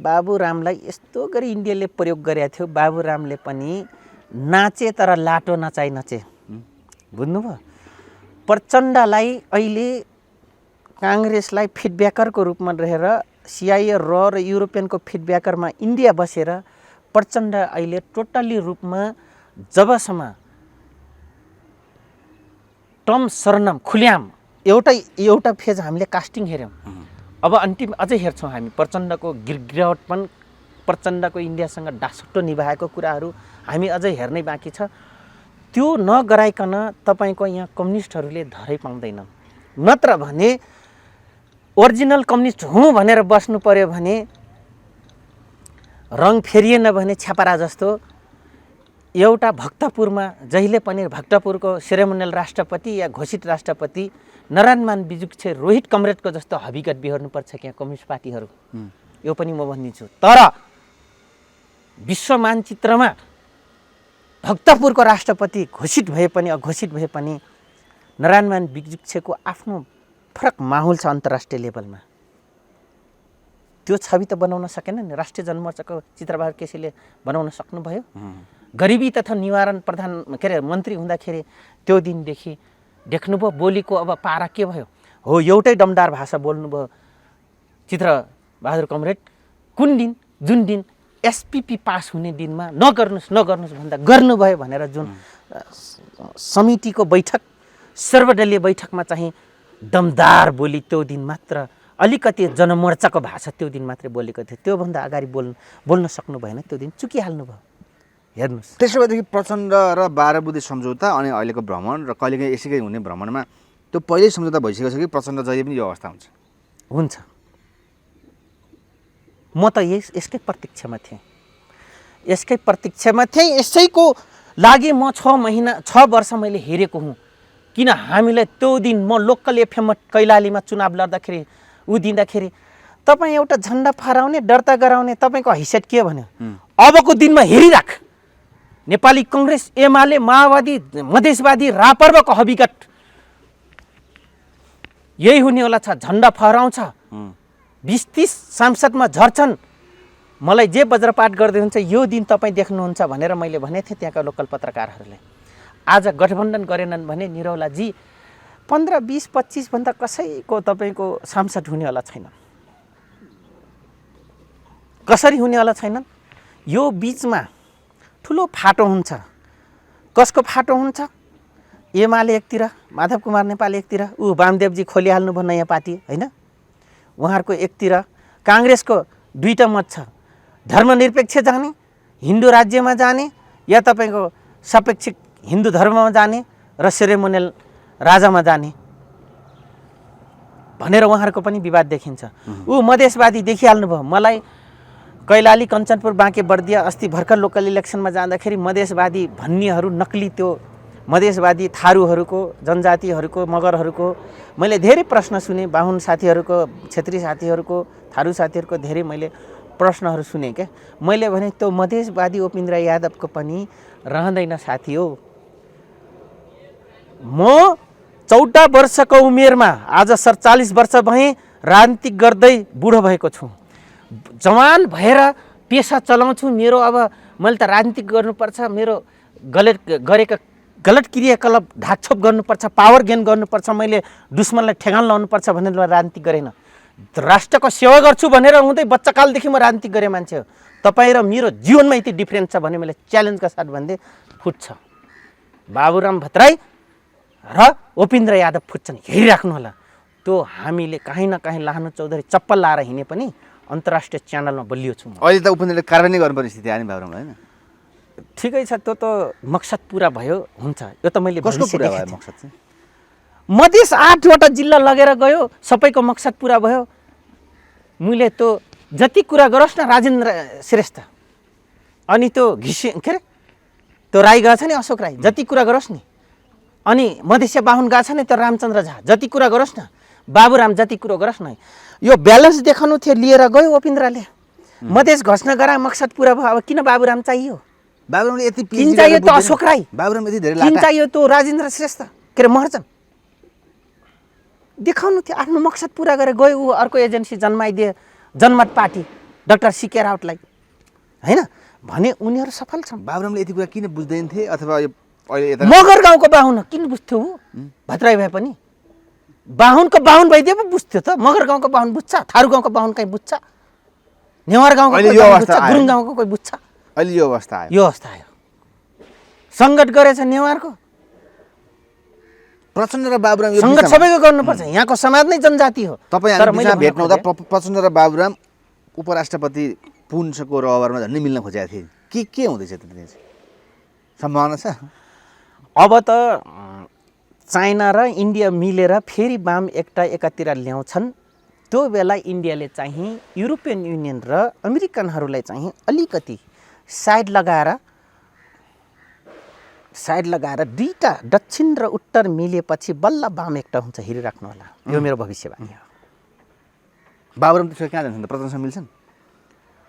बाबुरामलाई यस्तो गरी इन्डियाले प्रयोग गरेको थियो। बाबुरामले पनि नाचे तर लाटो नचाइ नचे। बुझ्नुभयो? प्रचण्डलाई अहिले काङ्ग्रेसलाई फिडब्याकरको रूपमा रहेर सिआइए र युरोपियनको फिडब्याकरमा इन्डिया बसेर प्रचण्ड अहिले टोटल्ली रूपमा जबसम्म टम शरणम खुल्याम एउटा फेज हामीले कास्टिङ हेऱ्यौँ। अब अन्तिम अझै हेर्छौँ हामी प्रचण्डको गिरगिरावटपन, प्रचण्डको इन्डियासँग डासुट्टो निभाएको कुराहरू हामी अझै हेर्नै बाँकी छ। त्यो नगराइकन तपाईँको यहाँ कम्युनिस्टहरूले धरै पाउँदैनन्। नत्र भने ओरिजिनल कम्युनिस्ट हुँ भनेर बस्नु पर्यो भने रङ फेरिएन भने छ्यापारा जस्तो एउटा भक्तपुरमा जहिले पनि भक्तपुरको सेरेमोनियल राष्ट्रपति या घोषित राष्ट्रपति नारायणमान बिजुक्छे रोहित कमरेडको जस्तो हविगत बिहोर्नुपर्छ क्या कम्युनिस्ट पार्टीहरू। यो पनि म भनिदिन्छु। तर विश्व मानचित्रमा भक्तपुरको राष्ट्रपति घोषित भए पनि अघोषित भए पनि नारायणमान बिजुक्छेको आफ्नो फरक माहौल छ अन्तर्राष्ट्रिय लेभलमा। त्यो छवि त बनाउन सकेन नि। राष्ट्रिय जनमोर्चाको चित्रबहादुर केसीले बनाउन सक्नुभयो? गरिबी तथा निवारण प्रधान के अरे मन्त्री हुँदाखेरि त्यो दिनदेखि देख्नुभयो बोलीको अब पारा के भयो? हो, एउटै दमदार भाषा बोल्नुभयो चित्रबहादुर कमरेड। कुन दिन? जुन दिन एसपिपी पास हुने दिनमा नगर्नुहोस् भन्दा गर्नुभयो भनेर जुन समितिको बैठक, सर्वदलीय बैठकमा चाहिँ दमदार बोली त्यो दिन मात्र, अलिकति जनमोर्चाको भाषा त्यो दिन मात्रै बोलेको थियो। त्योभन्दा अगाडि बोल्न सक्नु भएन। त्यो दिन चुकिहाल्नुभयो। हेर्नुहोस्। त्यसो भएदेखि प्रचण्ड र 12 बुँदे सम्झौता अनि अहिलेको भ्रमण र कहिलेकाहीँ यसैकै हुने भ्रमणमा त्यो पहिल्यै सम्झौता भइसकेको छ कि प्रचण्ड जहिले पनि यो अवस्था हुन्छ? म त यसकै प्रतीक्षामा थिएँ। यसैको लागि म 6 वर्ष मैले हेरेको हुँ। किन हामीलाई त्यो दिन म लोकल एफएममा कैलालीमा चुनाव लड्दाखेरि दिँदाखेरि तपाईँ एउटा झन्डा फहराउने दर्ता गराउने तपाईँको हैसियत के भन्यो? अबको दिनमा हेरिराख, नेपाली कङ्ग्रेस, एमाले, माओवादी, मधेसवादी, रापर्वको हविगत यही हुनेवाला छ। झन्डा फहराउँछ, 20-30 सांसदमा झर्छन्। मलाई जे वज्रपात गर्दै हुन्छ यो दिन तपाईँ देख्नुहुन्छ भनेर मैले भनेको थिएँ त्यहाँका लोकल पत्रकारहरूले। आज गठबन्धन गरेनन् भने निरौलाजी 15, 20, 25 भन्दा कसैको तपाईँको सांसद हुनेवाला छैन। कसरी हुनेवाला छैनन्? यो बिचमा ठुलो फाटो हुन्छ। कसको फाटो हुन्छ? एमाले एकतिर, माधव कुमार नेपाल एकतिर, वामदेवजी खोलिहाल्नु भयो नयाँ पार्टी होइन। उहाँहरूको एकतिर काङ्ग्रेसको दुईवटा मत छ, धर्मनिरपेक्ष जाने, हिन्दू राज्यमा जाने, या तपाईँको सापेक्षिक हिन्दू धर्ममा जाने र सेरेमोनियल राजामा जाने भनेर उहाँहरूको पनि विवाद देखिन्छ। मधेसवादी देखिहाल्नु भयो। मलाई कैलाली, कञ्चनपुर, बाँके बर्दिया अस्ति भर्खर लोकल इलेक्सनमा जाँदाखेरि मधेसवादी भन्नेहरू नक्ली त्यो मधेसवादी थारूहरूको, जनजातिहरूको, मगरहरूको मैले धेरै प्रश्न सुने। बाहुन साथीहरूको, क्षेत्री साथीहरूको, थारू साथीहरूको धेरै मैले प्रश्नहरू सुने क्या। मैले भने त्यो मधेसवादी उपेन्द्र यादवको पनि रहँदैन साथी हो। म 14 वर्षको उमेरमा आज 47 वर्ष भएँ, राजनीति गर्दै बुढो भएको छु। जवान भएर पेसा चलाउँछु। मेरो अब मैले त राजनीति गर्नुपर्छ, मेरो गरेका गलत क्रियाकलाप ढाकछोप गर्नुपर्छ, पावर गेन गर्नुपर्छ, मैले दुश्मनलाई ठेगान लाउनुपर्छ भनेर राजनीति गरेन। राष्ट्रको सेवा गर्छु भनेर हुँदै बच्चाकालदेखि म राजनीति गरेँ मान्छे हो। तपाईँ र मेरो जीवनमा यति डिफ्रेन्स छ भने मैले च्यालेन्जका साथ भन्दै फुट्छ। बाबुराम भट्टराई र उपेन्द्र यादव फुट्छन्, हेरिराख्नु होला। त्यो हामीले काहीँ न काहीँ लाहनु चौधरी चप्पल लाएर हिँडे पनि अन्तर्राष्ट्रिय च्यानलमा बलियो छु। अहिले त उपेन्द्रले कारबाही गर्नुपर्ने स्थिति आयो नि बाबुरामलाई होइन? ठिकै छ, त्यो त मकसद पुरा भयो, हुन्छ। यो त मैले कसको पुरा भयो मकसद चाहिँ? मधेस 8वटा जिल्ला लगेर गयो, सबैको मकसद पुरा भयो। मैले त्यो जति कुरा गरोस् न राजेन्द्र श्रेष्ठ अनि त्यो के अरे त्यो राई गएको छ नि अशोक राई, जति कुरा गरोस् नि, अनि मधेसिया बाहुन गएको छ नि त्यो रामचन्द्र झा, जति कुरा गरोस् न, बाबुराम जति कुरा गरोस् न। यो ब्यालेन्स देखाउनु थियो, लिएर गयो उपेन्द्रले। मधेस घोषणा गरा, मकसद पुरा भयो। अब किन बाबुराम चाहियो? बाबुरामले यति किन चाहियो त अशोक राई? बाबुराम यति धेरै किन चाहियो त्यो राजेन्द्र श्रेष्ठ, के अरे महर्जन? देखाउनु थियो, आफ्नो मकसद पुरा गरेर गयो। ऊ अर्को एजेन्सी जन्माइदिए, जनमत पार्टी, डाक्टर सीके राउतलाई होइन भने उनीहरू सफल छन्। बाबुरामले यति कुरा किन बुझ्दैन थिए? अथवा यो अहिले यता मगर गाउँको बाहुन किन बुझ्थ्यो? ऊ भद्राई भए पनि बाहुनको बाहुन भइदिए पो बुझ्थ्यो त। मगर गाउँको बाहुन बुझ्छ? थारू गाउँको बाहुन कहीँ बुझ्छ? नेवार गाउँको गुरुङ गाउँको कोही बुझ्छ? अहिले यो अवस्था आयो। यो अवस्था आयो। सङ्गत गरेछ नेवारको। प्रचण्ड र बाबुराम सङ्गत सबैको गर्नुपर्छ। यहाँको समाज नै जनजाति हो। तपाईँ हामी भेट्नु हुँदा प्रचण्ड र बाबुराम उपराष्ट्रपति पुन्छको रहबरमा झन्डै मिल्न खोजेका थिए। के हुँदैछ त्यति सम्भावना छ? अब त चाइना र इन्डिया मिलेर फेरि वाम एकातिर ल्याउँछन्। त्यो बेला इन्डियाले चाहिँ युरोपियन युनियन र अमेरिकनहरूलाई चाहिँ अलिकति साइड लगाएर दुईटा दक्षिण र उत्तर मिलेपछि बल्ल वाम एकता हुन्छ। हेरिराख्नु होला, यो मेरो भविष्यवाणी हो। बाबुराम त्यसो कहाँ जान्छन् त? प्रचण्डसँग मिल्छन्?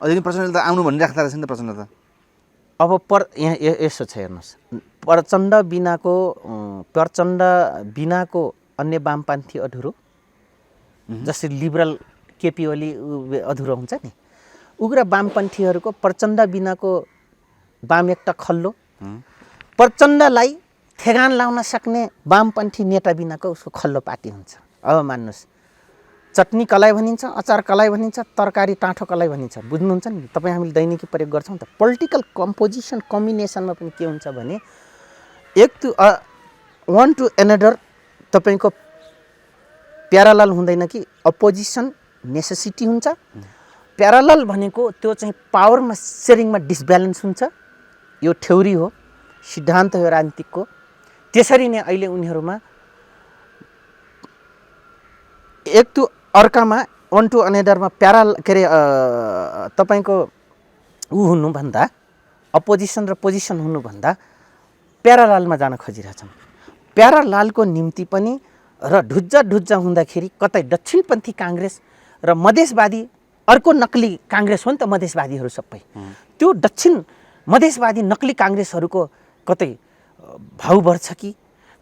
अझै पनि प्रचण्डले त आउनु भनिराख्दा रहेछन् त प्रचण्ड त। अब यहाँ यसो छ, हेर्नुहोस्, प्रचण्ड बिनाको अन्य वामपन्थी अधुरो, जसरी लिबरल केपी ओली अधुरो हुन्छ नि, उग्र वामपन्थीहरूको प्रचण्ड बिनाको वाम एकता खल्लो, प्रचण्डलाई ठेगान लाउन सक्ने वामपन्थी नेता बिनाको उसको खल्लो पार्टी हुन्छ। अब मान्नुहोस्, चटनी कलाई भनिन्छ, अचार कलाई भनिन्छ, तरकारी टाँठो कलाई भनिन्छ। बुझ्नुहुन्छ नि? तपाईँ हामीले दैनिकी प्रयोग गर्छौँ त। पोलिटिकल कम्पोजिसन कम्बिनेसनमा पनि के हुन्छ भने वान टु एनदर तपाईँको प्यारालल हुँदैन कि अपोजिसन नेसेसिटी हुन्छ। प्यारालल भनेको त्यो चाहिँ पावरमा सेयरिङमा डिसब्यालेन्स हुन्छ। यो थ्योरी हो, सिद्धान्त हो राजनीतिकको। त्यसरी नै अहिले उनीहरूमा एक टु अर्कामा वान टु अनेदरमा तपाईँको हुनुभन्दा, अपोजिसन र पोजिसन हुनुभन्दा प्यारालालमा जान खोजिरहेछन्। प्यारालालको निम्ति पनि र ढुज्जा हुँदाखेरि कतै दक्षिणपन्थी काङ्ग्रेस र मधेसवादी, अर्को नक्ली काङ्ग्रेस हो नि त मधेसवादीहरू सबै, त्यो दक्षिण मधेसवादी नक्ली काङ्ग्रेसहरूको कतै भाउ बढ्छ कि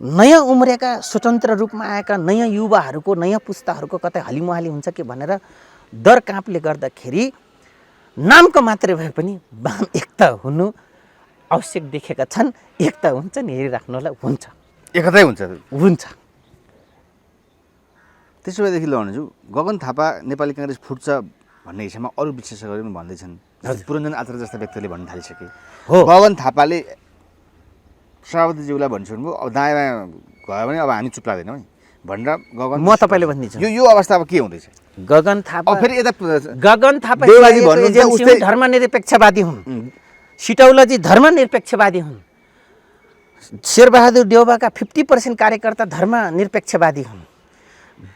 नयाँ उम्रेका स्वतन्त्र रूपमा आएका नयाँ युवाहरूको, नयाँ पुस्ताहरूको कतै हलिमुहाली हुन्छ कि भनेर डर काँपले गर्दाखेरि नामको मात्रै भए पनि वाम एकता हुनु आवश्यक देखेका छन्। एकता हुन्छ नि, हेरिराख्नु होला, हुन्छ, एकतै हुन्छ। त्यसो भएदेखि ल भनेछु गगन थापा नेपाली काङ्ग्रेस फुट्छ भन्ने हिसाबमा अरू विशेषज्ञहरू पनि भन्दैछन्। पुरञ्जन आचार्य जस्ता व्यक्तिले भन्न थालिसके हो गगन थापाले सभापतिज्यूलाई भनिसक्नुभयो अब दायाँ बायाँ गयो भने अब हामी चुप लाग्दैनौँ है भनेर गगन म तपाईँले भनिदिन्छु यो अवस्था अब के हुँदैछ गगन थापा अब फेरि यता गगन थापा देवबाजी CIA को भन्नुहुन्छ एजेन्सी उस्तै- हुन्, धर्मनिरपेक्षवादी हुन्। सिटौलाजी धर्मनिरपेक्षवादी हुन्। शेरबहादुर देउवाका 50% कार्यकर्ता धर्मनिरपेक्षवादी हुन्।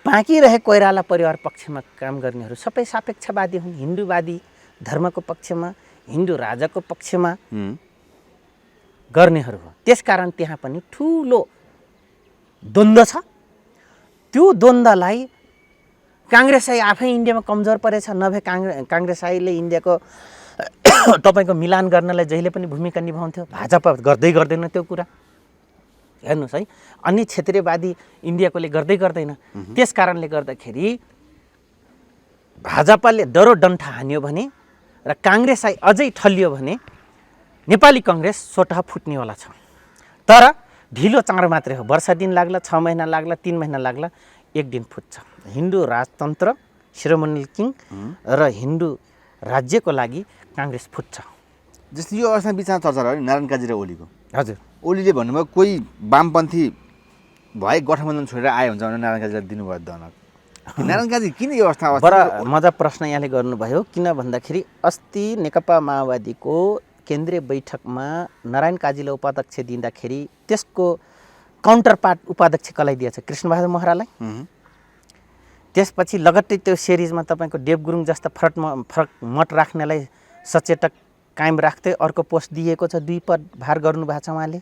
बाँकी रहे कोइराला परिवार पक्षमा काम गर्नेहरू सबै सापेक्षवादी हुन्। हिन्दूवादी धर्मको पक्षमा, हिन्दू राजाको पक्षमा गर्नेहरू हो। त्यसकारण त्यहाँ पनि ठुलो द्वन्द्व छ। त्यो द्वन्द्वलाई काङ्ग्रेसलाई आफै इन्डियामा कमजोर परेछ, नभए काङ्ग्रेसले इन्डियाको तपाईँको मिलान गर्नलाई जहिले पनि भूमिका निभाउँथ्यो। भाजपा गर्दै गर्दैन त्यो कुरा, हेर्नुहोस् है। अनि क्षेत्रीयवादी इन्डियाकोले गर्दै गर्दैन। त्यस कारणले गर्दाखेरि भाजपाले डरो डन्ठा हान्यो भने र काङ्ग्रेसलाई अझै ठल्लियो भने नेपाली कङ्ग्रेस स्वतः फुट्नेवाला छ। तर ढिलो चाँडो मात्रै हो। वर्ष दिन लाग्ला, 6 महिना लाग्ला, 3 महिना लाग्ला, एक दिन फुट्छ। हिन्दू राजतन्त्र, शिरोमणि किङ र हिन्दू राज्यको लागि काङ्ग्रेस फुट्छ। जस्तै यो अवस्थामा बिचमा चर्चा रह्यो नि नारायण काजी र ओलीको। हजुर, ओलीले भन्नुभयो कोही वामपन्थी भए गठबन्धन छोडेर आयो हुन्छ भनेर नारायण काजीलाई दिनुभयो दनक। नारायण काजी किन यो अवस्था बडा मजा प्रश्न यहाँले गर्नुभयो। किन भन्दाखेरि अस्ति नेकपा माओवादीको केन्द्रीय बैठकमा नारायण काजीलाई उपाध्यक्ष दिँदाखेरि त्यसको काउन्टर पार्ट उपाध्यक्ष कसलाई दिएछ? कृष्णबहादुर महरालाई। त्यसपछि लगत्तै त्यो सिरिजमा तपाईँको देव गुरुङ जस्ता फरक मत राख्नेलाई सचेतक कायम राख्दै अर्को पोस्ट दिएको छ। 2 पद भार गर्नुभएको छ उहाँले।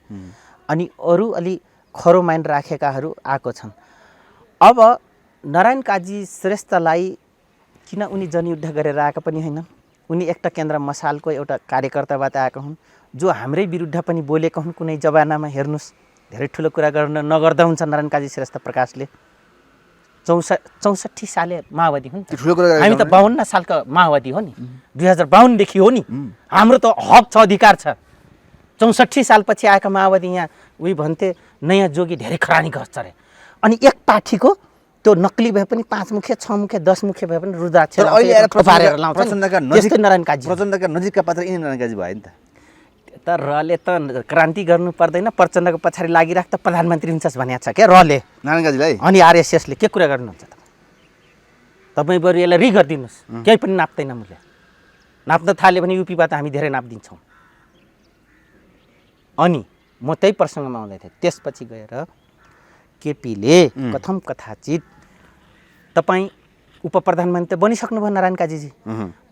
अनि अरू अलि खरो माइन्ड राखेकाहरू आएको छन्। अब नारायण काजी श्रेष्ठलाई किन उनी जनयुद्ध गरेर आएका पनि होइनन्। उनी एकता केन्द्र मसालको एउटा कार्यकर्ताबाट आएका हुन्, जो हाम्रै विरुद्ध पनि बोलेका हुन्। कुनै जमानामा हेर्नुहोस्, धेरै ठुलो कुरा गर्न नगर्दा हुन्छ। नारायण काजी श्रेष्ठ प्रकाशले 64 साले माओवादी हुन्। हामी त 52 सालका माओवादी हो नि, 2052 देखि हो नि। हाम्रो त हक छ, अधिकार छ। 64 सालपछि आएका माओवादी यहाँ उही भन्थे नयाँ जोगी धेरै खरानी गर्छ अरे। अनि एक पार्टीको त्यो नक्ली भए पनि 5 मुखे, 6 मुखे, 10 मुखे भए पनि रुद्राक्ष पारेर लाउँछ। त्यस्तै नारायण काजी प्रचण्डका नजिकका पात्र यिनी नारायण काजी भयो नि त। त रले त क्रान्ति गर्नु पर्दैन, प्रचण्डको पछाडि लागिराख त प्रधानमन्त्री हुन्छस् भनेको छ क्या रले, नारायण काजीलाई। अनि आरएसएसले के कुरा गर्नुहुन्छ तपाईँ? बरु यसलाई गरिदिनुहोस्, केही पनि नाप्दैन मूल्य। नाप्न थाल्यो भने युपीबाट हामी धेरै नापिदिन्छौँ। अनि म त्यही प्रसङ्गमा आउँदै थिएँ। त्यसपछि गएर केपीले कथम कथाचित तपाईँ उप प्रधानमन्त्री बनिसक्नुभयो नारायण काजीजी,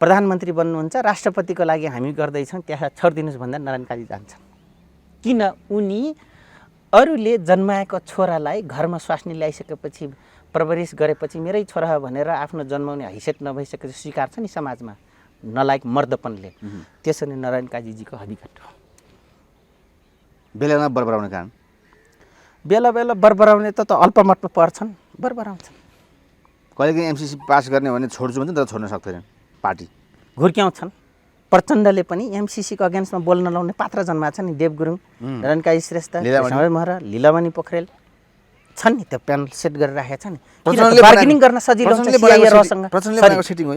प्रधानमन्त्री बन्नुहुन्छ, राष्ट्रपतिको लागि हामी गर्दैछौँ, त्यहाँ छोडिदिनुहोस् भन्दा नारायण काजी जान्छन्। किन? उनी अरूले जन्माएको छोरालाई घरमा स्वास्नी ल्याइसकेपछि, परवरिश गरेपछि मेरै छोरा हो भनेर आफ्नो जन्माउने हैसियत नभइसकेपछि स्वीकार्छ नि समाजमा नलायक मर्दपनले। त्यसरी नारायण काजीजीको हदिकट हो। बेलामा बरबराउने कारण बेला बेला बरबराउने त अल्पमतमा पर्छन्, बरबराउँछन्। कहिलेकाहीँ एमसिसी पास गर्ने भने छोड्छु भन्छ तर छोड्न सक्दैनन्, पार्टी घुर्क्याउँछन्। प्रचण्डले पनि एमसिसीको अगेन्स्टमा बोल्न लाउने पात्र जन्माएको छ नि। देव गुरुङ, नारायण काजी श्रेष्ठ, महरा, लीलामणि पोखरेल छन् नि। त्यो प्यानल सेट गरेर राखेको छ नि। बार्गेनिङ गर्न सजिलो हुन्छ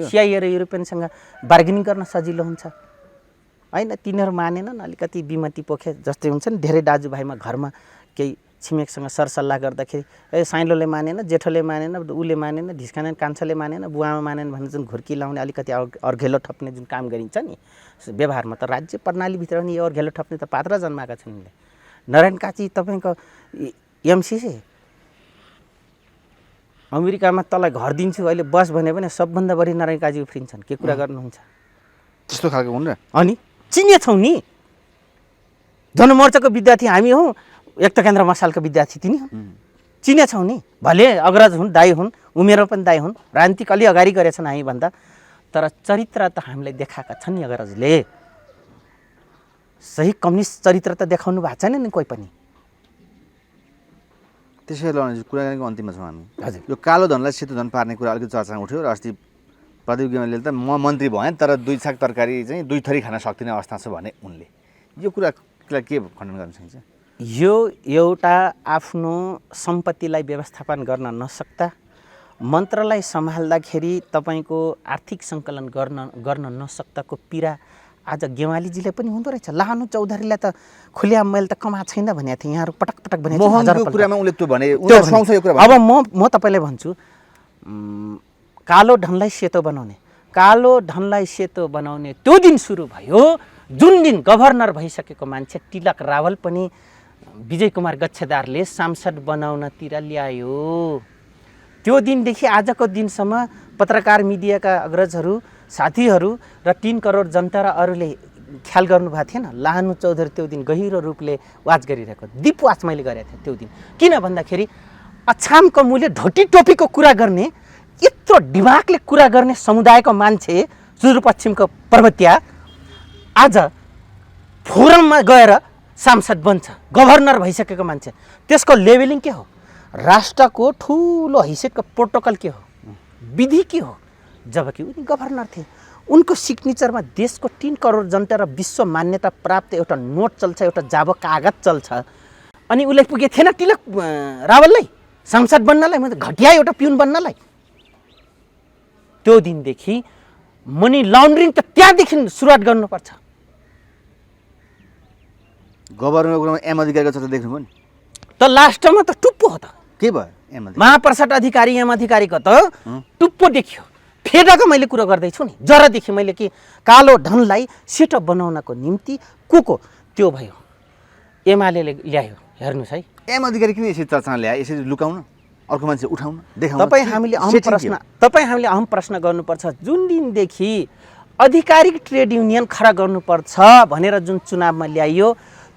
सिआइए र युरोपियनसँग बार्गेनिङ गर्न सजिलो हुन्छ होइन। तिनीहरू मानेनन्, अलिकति विमति पोखे जस्तै हुन्छ नि। धेरै दाजुभाइमा घरमा केही छिमेकसँग सरसल्लाह गर्दाखेरि साइलोले मानेन, जेठोले मानेन, उसले मानेन, ढिस्काने कान्छाले मानेन, बुवामा मानेन भन्ने जुन घुर्की लाउने अलिकति अर्घेलो ठप्ने जुन काम गरिन्छ नि व्यवहारमा, त राज्य प्रणालीभित्र पनि यो अर्घेलो ठप्ने त पात्र जन्माएका छन् उनले। नारायण काजी तपाईँको एमसिसी अमेरिकामा तँलाई घर दिन्छु अहिले बस भन्यो भने सबभन्दा बढी नारायण काजी उफ्रिन्छन्। के कुरा गर्नुहुन्छ? त्यस्तो खालको हुन् र। अनि चिनेछौँ नि, जनमोर्चाको विद्यार्थी हामी हौँ, एकता केन्द्र मसालका विद्यार्थी तिनी हुन्, चिनेछौँ नि। भले अग्रज हुन्, दाई हुन्, उमेरमा पनि दाई हुन्, राजनीतिक अलि अगाडि गरेछन् हामीभन्दा, तर चरित्र त हामीलाई देखाएका छन् नि अग्रजले। सही कम्युनिस्ट चरित्र त देखाउनु भएको छैन नि कोही पनि। त्यसै कुराकानीको अन्तिममा छौँ हामी। हजुर, यो कालो धनलाई सेतो धन पार्ने कुरा अलिकति चर्चामा उठ्यो र अस्ति प्रदीप गेवालीले त म मन्त्री भएँ तर 2 छाक तरकारी चाहिँ 2 थरी खान सक्दिनँ अवस्था छ भने उनले। यो कुरालाई के खण्डन गर्न सकिन्छ? यो एउटा आफ्नो सम्पत्तिलाई व्यवस्थापन गर्न नसक्दा मन्त्रालय सम्हाल्दाखेरि तपाईँको आर्थिक सङ्कलन गर्न नसक्दाको पीडा आज गेवालीजीले पनि हुँदो रहेछ। लानु चौधरीलाई त खुल्याम मैले त कमा छैन भनेको थिएँ, यहाँहरू पटक पटक भने मोहनको कुरामा उले त्यो भने उनीहरू सुहाउँछ यो कुरा। अब म तपाईँलाई भन्छु, कालो धनलाई सेतो बनाउने, कालो धनलाई सेतो बनाउने त्यो दिन सुरु भयो जुन दिन गभर्नर भइसकेको मान्छे तिलक रावल पनि विजय कुमार गच्छेदारले सांसद बनाउनतिर ल्यायो। त्यो दिनदेखि आजको दिनसम्म पत्रकार मिडियाका अग्रजहरू साथीहरू र 3 करोड जनता र अरूले ख्याल गर्नुभएको थिएन। लानु चौधरी त्यो दिन गहिरो रूपले वाच गरिरहेको दिप वाच मैले गरेको थिएँ त्यो दिन। किन भन्दाखेरि अछामको मूल्य ढोटी टोपीको कुरा गर्ने, यत्रो दिमागले कुरा गर्ने समुदायको मान्छे सुदूरपश्चिमको पर्वतीया आज फोरममा गएर सांसद बन्छ, गभर्नर भइसकेको मान्छे। त्यसको लेभलिङ के हो? राष्ट्रको ठुलो हैसियतको प्रोटोकल के हो, विधि के हो? जबकि उनी गभर्नर थिए, उनको सिग्नेचरमा देशको 3 करोड जनता र विश्व मान्यता प्राप्त एउटा नोट चल्छ, एउटा जाबो कागज चल्छ। अनि उसले पुगे थिएन तिलक रावललाई सांसद बन्नलाई, मतलब घटिया एउटा पिउन बन्नलाई। त्यो दिनदेखि मनी लन्ड्रिङ त त्यहाँदेखि सुरुवात गर्नुपर्छ। गभर्नरको कुरामा एम अधिकारीको चर्चा देख्नुभयो नि, त लास्टमा त टुप्पो हो त। के भयो एम अधिकारी? महाप्रसाद अधिकारी एम अधिकारीको त टुप्पो देखियो। फेदाको मैले कुरो गर्दैछु नि, जरादेखि मैले कि कालो धनलाई सेटअप बनाउनको निम्ति को त्यो भयो, एमाले ल्यायो। हेर्नुहोस् है, एम अधिकारी किन यसरी चर्चामा ल्याए? यसरी लुकाउन, अर्को मान्छे उठाउन, देखाउन? तपाईँ हामीले अहम प्रश्न गर्नुपर्छ। जुन दिनदेखि आधिकारिक ट्रेड युनियन खडा गर्नुपर्छ भनेर जुन चुनावमा ल्याइयो,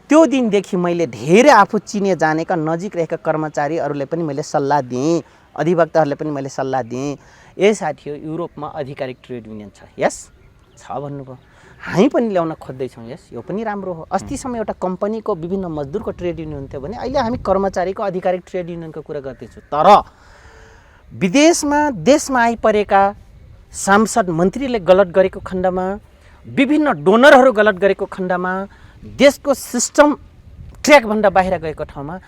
त्यो दिनदेखि मैले धेरै आफू चिने जानेका नजिक रहेका कर्मचारीहरूलाई पनि मैले सल्लाह दिएँ, अधिवक्ताहरूलाई पनि मैले सल्लाह दिएँ। ए साथी हो, युरोपमा आधिकारिक ट्रेड युनियन छ, यस छ भन्नुभयो, हामी पनि ल्याउन खोज्दैछौँ, यस यो पनि राम्रो हो। अस्तिसम्म एउटा कम्पनीको विभिन्न मजदुरको ट्रेड युनियन थियो भने अहिले हामी कर्मचारीको आधिकारिक ट्रेड युनियनको कुरा गर्दैछौँ। तर विदेशमा देशमा आइपरेका सांसद मन्त्रीले गलत गरेको खण्डमा, विभिन्न डोनरहरू गलत गरेको खण्डमा, देशको सिस्टम ट्र्याकभन्दा बाहिर गएको ठाउँमा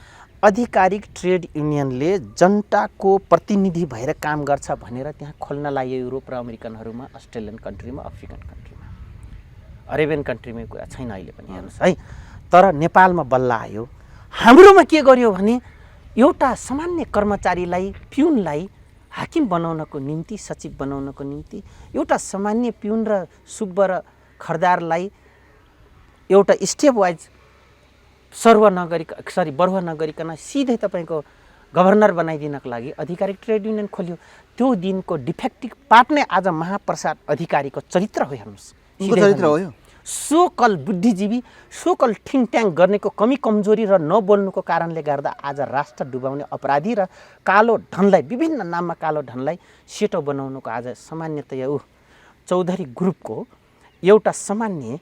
आधिकारिक ट्रेड युनियनले जनताको प्रतिनिधि भएर काम गर्छ भनेर त्यहाँ खोल्न लाग्यो। युरोप र अमेरिकनहरूमा, अस्ट्रेलियन कन्ट्रीमा, अफ्रिकन कन्ट्रीमा, अरेबियन कन्ट्रीमै कुरा छैन अहिले पनि, हेर्नुहोस् है। तर नेपालमा बल्ल आयो। हाम्रोमा के गर्यो भने एउटा सामान्य कर्मचारीलाई, पिउनलाई हाकिम बनाउनको निम्ति, सचिव बनाउनको निम्ति, एउटा सामान्य पिउन र सुब्ब र खरदारलाई एउटा स्टेप वाइज बढुवा नगरिकन सिधै तपाईँको गभर्नर बनाइदिनको लागि आधिकारिक ट्रेड युनियन खोल्यो। त्यो दिनको डिफेक्टिभ पार्ट नै आज महाप्रसाद अधिकारीको चरित्र हो। हेर्नुहोस्, चरित्र हो यो। सोकल बुद्धिजीवी, सोकल थिङ्क ट्याङ्क गर्नेको कमी कमजोरी र नबोल्नुको कारणले गर्दा आज राष्ट्र डुबाउने अपराधी र कालो धनलाई, विभिन्न नाममा कालो धनलाई सेतो बनाउनुको आज सामान्यतया चौधरी ग्रुपको एउटा सामान्य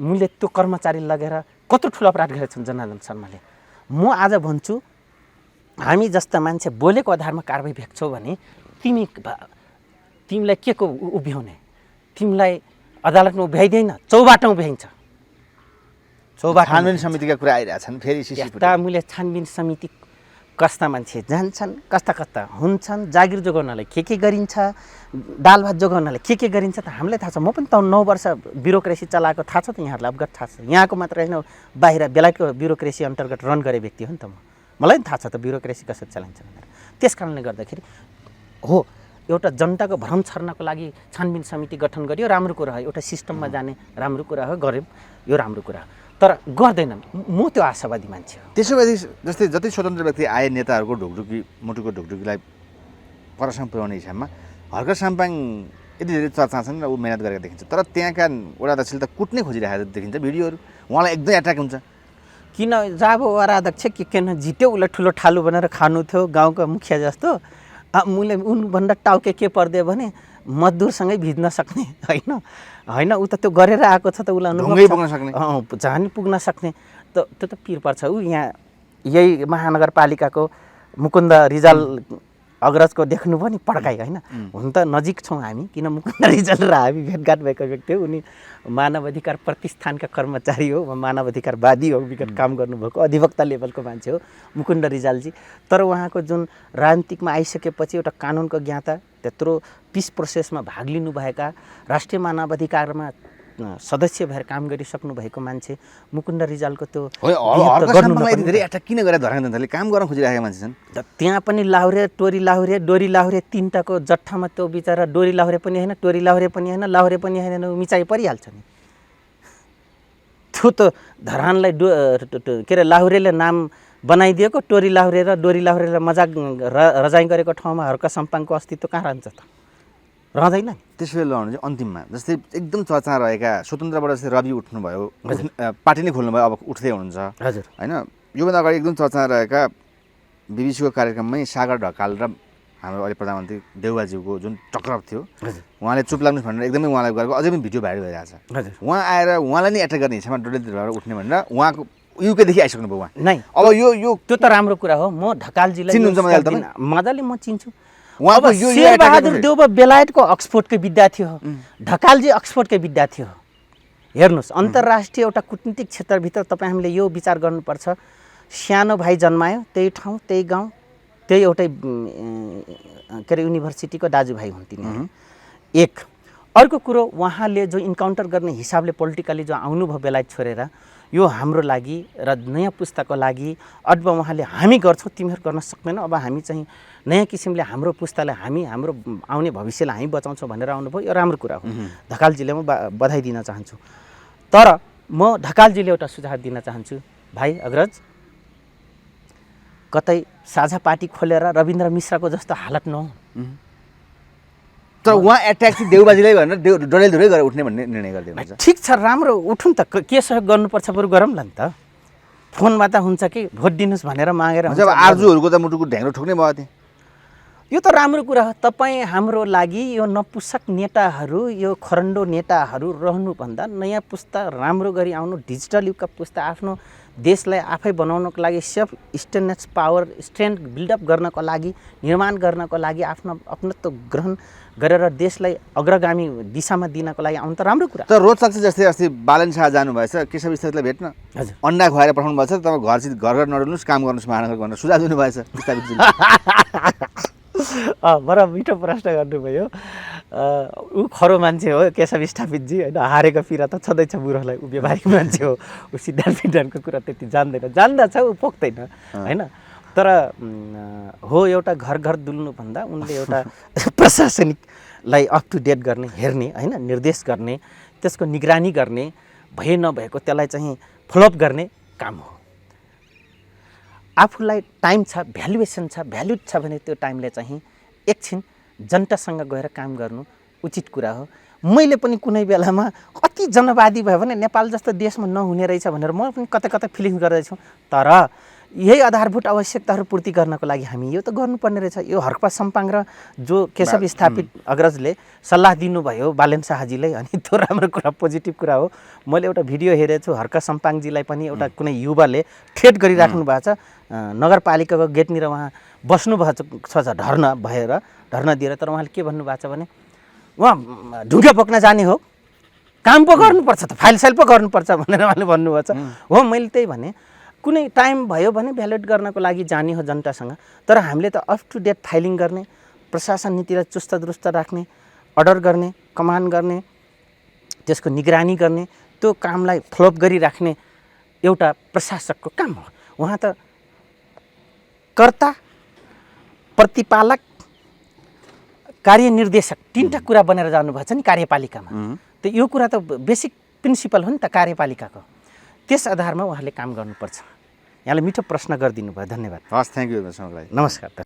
मूल्य त्यो कर्मचारी लगेर कत्रो ठुलो अपराध गरेछन् जनार्दन शर्माले। म आज भन्छु, हामी जस्ता मान्छे बोलेको आधारमा कारबाही भेट्छौ भने तिमीलाई के को उभ्याउने? तिमीलाई अदालतमा उभ्याइँदैन, चौबाटो उभ्याइन्छ। छानबिन समितिका कुरा आइरहेछन् फेरि। यस्ता मूल्य छानबिन समिति कस्ता मान्छे जान्छन्, कस्ता हुन्छन्, जागिर जोगाउनलाई के गरिन्छ, दाल भात जोगाउनलाई के गरिन्छ त हामीलाई थाहा छ। म पनि त 9 वर्ष ब्युरोक्रेसी चलाएको थाहा छ त, यहाँहरूलाई अवगत थाहा छ। यहाँको मात्र होइन, बाहिर बेलायतको ब्युरोक्रेसी अन्तर्गत रन गरे व्यक्ति हो नि त म, मलाई पनि थाहा छ त ब्युरोक्रेसी कसरी चलाइन्छ भनेर। त्यस कारणले गर्दाखेरि हो, एउटा जनताको भ्रम छर्नको लागि छानबिन समिति गठन गरियो, राम्रो कुरा हो। एउटा सिस्टममा जाने राम्रो कुरा हो, गऱ्यौँ, यो राम्रो कुरा हो। तर गर्दैनन्। म त्यो आशावादी मान्छे हो। त्यसो भए जस्तै जति स्वतन्त्र व्यक्ति आए, नेताहरूको ढुकढुकी, मुटुको ढुकढुकीलाई परसम्म पुर्याउने हिसाबमा हर्क साम्पाङ यति धेरै चर्चा छन् र ऊ मेहनत गरेको देखिन्छ। तर त्यहाँका वडा अध्यक्षले त कुट्नै खोजिरहेको देखिन्छ भिडियोहरू, उहाँलाई एकदमै एट्र्याक्ट हुन्छ। किन जब वडा अध्यक्ष के किन जित्यो, उसलाई ठुलो ठालु बनाएर खानु थियो गाउँको मुखिया जस्तो। उसले उनभन्दा टाउके के पर्दियो भने मजदुरसँगै भिज्न सक्ने, होइन ऊ त त्यो गरेर आएको छ त, उसलाई जहाँ नि पुग्न सक्ने त त्यो त पिर पर्छ। ऊ यहाँ यही महानगरपालिकाको मुकुन्द रिजाल अग्रजको देख्नुभयो नि पड्काइ होइन हुन त नजिक छौँ हामी किन मुकुन्द रिजाल र हामी भेटघाट भएको व्यक्ति हो उनी मानव अधिकार प्रतिष्ठानका कर्मचारी हो मानव अधिकारवादी हो विगत काम गर्नुभएको अधिवक्ता लेभलको मान्छे हो मुकुन्द रिजालजी तर उहाँको जुन राजनीतिकमा आइसकेपछि एउटा कानुनको ज्ञाता त्यत्रो पिस प्रोसेसमा भाग लिनुभएका राष्ट्रिय मानव अधिकारमा सदस्य भएर काम गरिसक्नु भएको मान्छे मुकुन्द रिजालको त्यो धेरै एट्याक किन गरेर धरान जनताले काम गर्न खोजिरहेका मान्छे छन् त्यहाँ पनि लाहुरे टोरी लाहुरे डोरी लाहुरे तीनटाको जट्ठामा त्यो बिचरा डोरी लाहुरे पनि होइन टोरी लाहुरे पनि होइन लाहुरे पनि होइन मिचाइ परिहाल्छ नि त्यो त धरानलाई के अरे लाहुरेले नाम बनाइदिएको टोरी लाहुरे र डोरी लाहुरेलाई मजाक रजाइ गरेको ठाउँमा हर्क सम्पाङको अस्तित्व कहाँ रहन्छ त रहँदैन त्यसो बेला लड्नु चाहिँ अन्तिममा जस्तै एकदम चर्चा रहेका स्वतन्त्रबाट जस्तै रवि उठ्नुभयो पार्टी नै खोल्नुभयो अब उठ्दै हुनुहुन्छ हजुर होइन योभन्दा अगाडि एकदम चर्चा रहेका बिबिसीको कार्यक्रममै सागर ढकाल र हाम्रो अहिले प्रधानमन्त्री देउवाज्यूको जुन टक्कर थियो उहाँले चुप लाग्नुहोस् भनेर एकदमै उहाँलाई गरेको अझै पनि भिडियो भाइरल भइरहेको छ उहाँ आएर उहाँलाई नै एट्याक गर्ने हिसाबमा डडेलतिर भएर उठ्ने भनेर उहाँको युकेदेखि आइसक्नुभयो उहाँ नै अब यो त्यो त राम्रो कुरा हो म ढकालजीलाई चिन्नुहुन्छ मजाले म चिन्छु उहाँको अब शेरबहादुर देउवा बेलायतको अक्सफोर्डकै विद्यार्थी हो ढकालजी अक्सफोर्डकै विद्यार्थी हो हेर्नुहोस् अन्तर्राष्ट्रिय एउटा कुटनीतिक क्षेत्रभित्र तपाईँ हामीले यो विचार गर्नुपर्छ सानो भाइ जन्मायो त्यही ठाउँ त्यही गाउँ त्यही एउटै के अरे युनिभर्सिटीको दाजुभाइ हुन् तिनीहरू एक अर्को कुरो उहाँले जो इन्काउन्टर गर्ने हिसाबले पोलिटिकली जो आउनुभयो बेलायत छोडेर यो हाम्रो लागि र नयाँ पुस्ताको लागि अथवा उहाँले हामी गर्छौँ तिमीहरू गर्न सक्दैनौ अब हामी चाहिँ नयाँ किसिमले हाम्रो पुस्तालाई हाम्रो आउने भविष्यलाई हामी बचाउँछौँ भनेर आउनुभयो यो राम्रो कुरा हो ढकालजीले म बधाई दिन चाहन्छु तर म ढकालजीले एउटा सुझाव दिन चाहन्छु भाइ अग्रज कतै साझा पार्टी खोलेर रविन्द्र मिश्राको जस्तो हालत नहो तर उहाँ एट्याक चाहिँ देउबाजीलाई भनेर डडेलधुरै गरेर उठ्ने भन्ने निर्णय गरिदिनुहुन्छ ठिक छ राम्रो उठुन् त के सहयोग गर्नुपर्छ बरु गरौँला नि त फोनमा त हुन्छ कि भोट दिनुहोस् भनेर मागेर जब आर्जुहरूको त मुटुको ढ्याङ्ग्रो ठोक्ने भयो त्यो यो त राम्रो कुरा हो तपाईँ हाम्रो लागि यो नपुसक नेताहरू यो खरन्डो नेताहरू रहनुभन्दा नयाँ पुस्ता राम्रो गरी आउनु डिजिटल युगका पुस्ता आफ्नो देशलाई आफै बनाउनको लागि सेल्फ स्टेननेस पावर स्ट्रेन्थ बिल्डअप गर्नको लागि निर्माण गर्नको लागि आफ्नो अपनत्व ग्रहण गरेर देशलाई अग्रगामी दिशामा दिनको लागि आउनु त राम्रो कुरा तर रोचक चाहिँ जस्तै अस्ति बालन शाह जानुभएछ केशव स्थितलाई भेट्न हजुर अन्डा खुवाएर पठाउनु भएछ तपाईँ घर नडुल्नुहोस् काम गर्नुहोस् महानगर भनेर सुझाव दिनुभएछ विस्तारित बडा मिठो प्रश्न गर्नुभयो ऊ खरो मान्छे हो केशव स्थापितजी होइन हारेको पिरा त छँदैछ बुढोलाई ऊ व्यवहारिक मान्छे हो ऊ सिद्धान्त विधानको कुरा त्यति जान्दछ ऊ पोख्दैन होइन तर हो एउटा घर घर डुल्नुभन्दा उनले एउटा प्रशासनिकलाई अप टु डेट गर्ने हेर्ने होइन निर्देश गर्ने त्यसको निगरानी गर्ने भए नभएको त्यसलाई चाहिँ फलोअप गर्ने काम हो आफूलाई टाइम छ भ्यालुएसन छ भ्याल्युड छ भने त्यो टाइमले चाहिँ एकछिन जनतासँग गएर काम गर्नु उचित कुरा हो मैले पनि कुनै बेलामा अति जनवादी भयो भने नेपाल जस्तो देशमा नहुने रहेछ भनेर म पनि कतै कतै फिलिङ गर्दैछु तर यही आधारभूत आवश्यकताहरू पूर्ति गर्नको लागि हामी यो त गर्नुपर्ने रहेछ यो हर्कपा सम्पाङ र जो केशव स्थापित अग्रजले सल्लाह दिनुभयो बालेन शाहजीलाई अनि त्यो राम्रो कुरा पोजिटिभ कुरा हो मैले एउटा भिडियो हेरेको छु हर्क सम्पाङजीलाई पनि एउटा कुनै युवाले थ्रेट गरिराख्नु भएको छ नगरपालिकाको गेटनिर उहाँ बस्नु भएको छ धर्ना दिएर तर उहाँले के भन्नुभएको छ भने उहाँ ढुङ्गा बोक्न जाने हो काम पो गर्नुपर्छ त फाइल साइल पो गर्नुपर्छ भनेर उहाँले भन्नुभएको छ हो मैले त्यही भने कुनै टाइम भयो भने भ्यालिडेट गर्नको लागि जाने हो जनतासँग तर हामीले त अप टु डेट फाइलिङ गर्ने प्रशासन नीतिलाई चुस्त दुरुस्त राख्ने अर्डर गर्ने कमान्ड गर्ने त्यसको निगरानी गर्ने त्यो कामलाई फलोअप गरिराख्ने एउटा प्रशासकको काम हो उहाँ त कर्ता प्रतिपालक कार्यनिर्देशक तीनटा कुरा बनेर जानुभएको छ नि कार्यपालिकामा त यो कुरा त बेसिक प्रिन्सिपल हो नि त कार्यपालिकाको त्यस आधारमा उहाँले काम गर्नुपर्छ यहाँले मिठो प्रश्न गरिदिनु भयो धन्यवाद हस् थ्याङ्क यू नमस्कार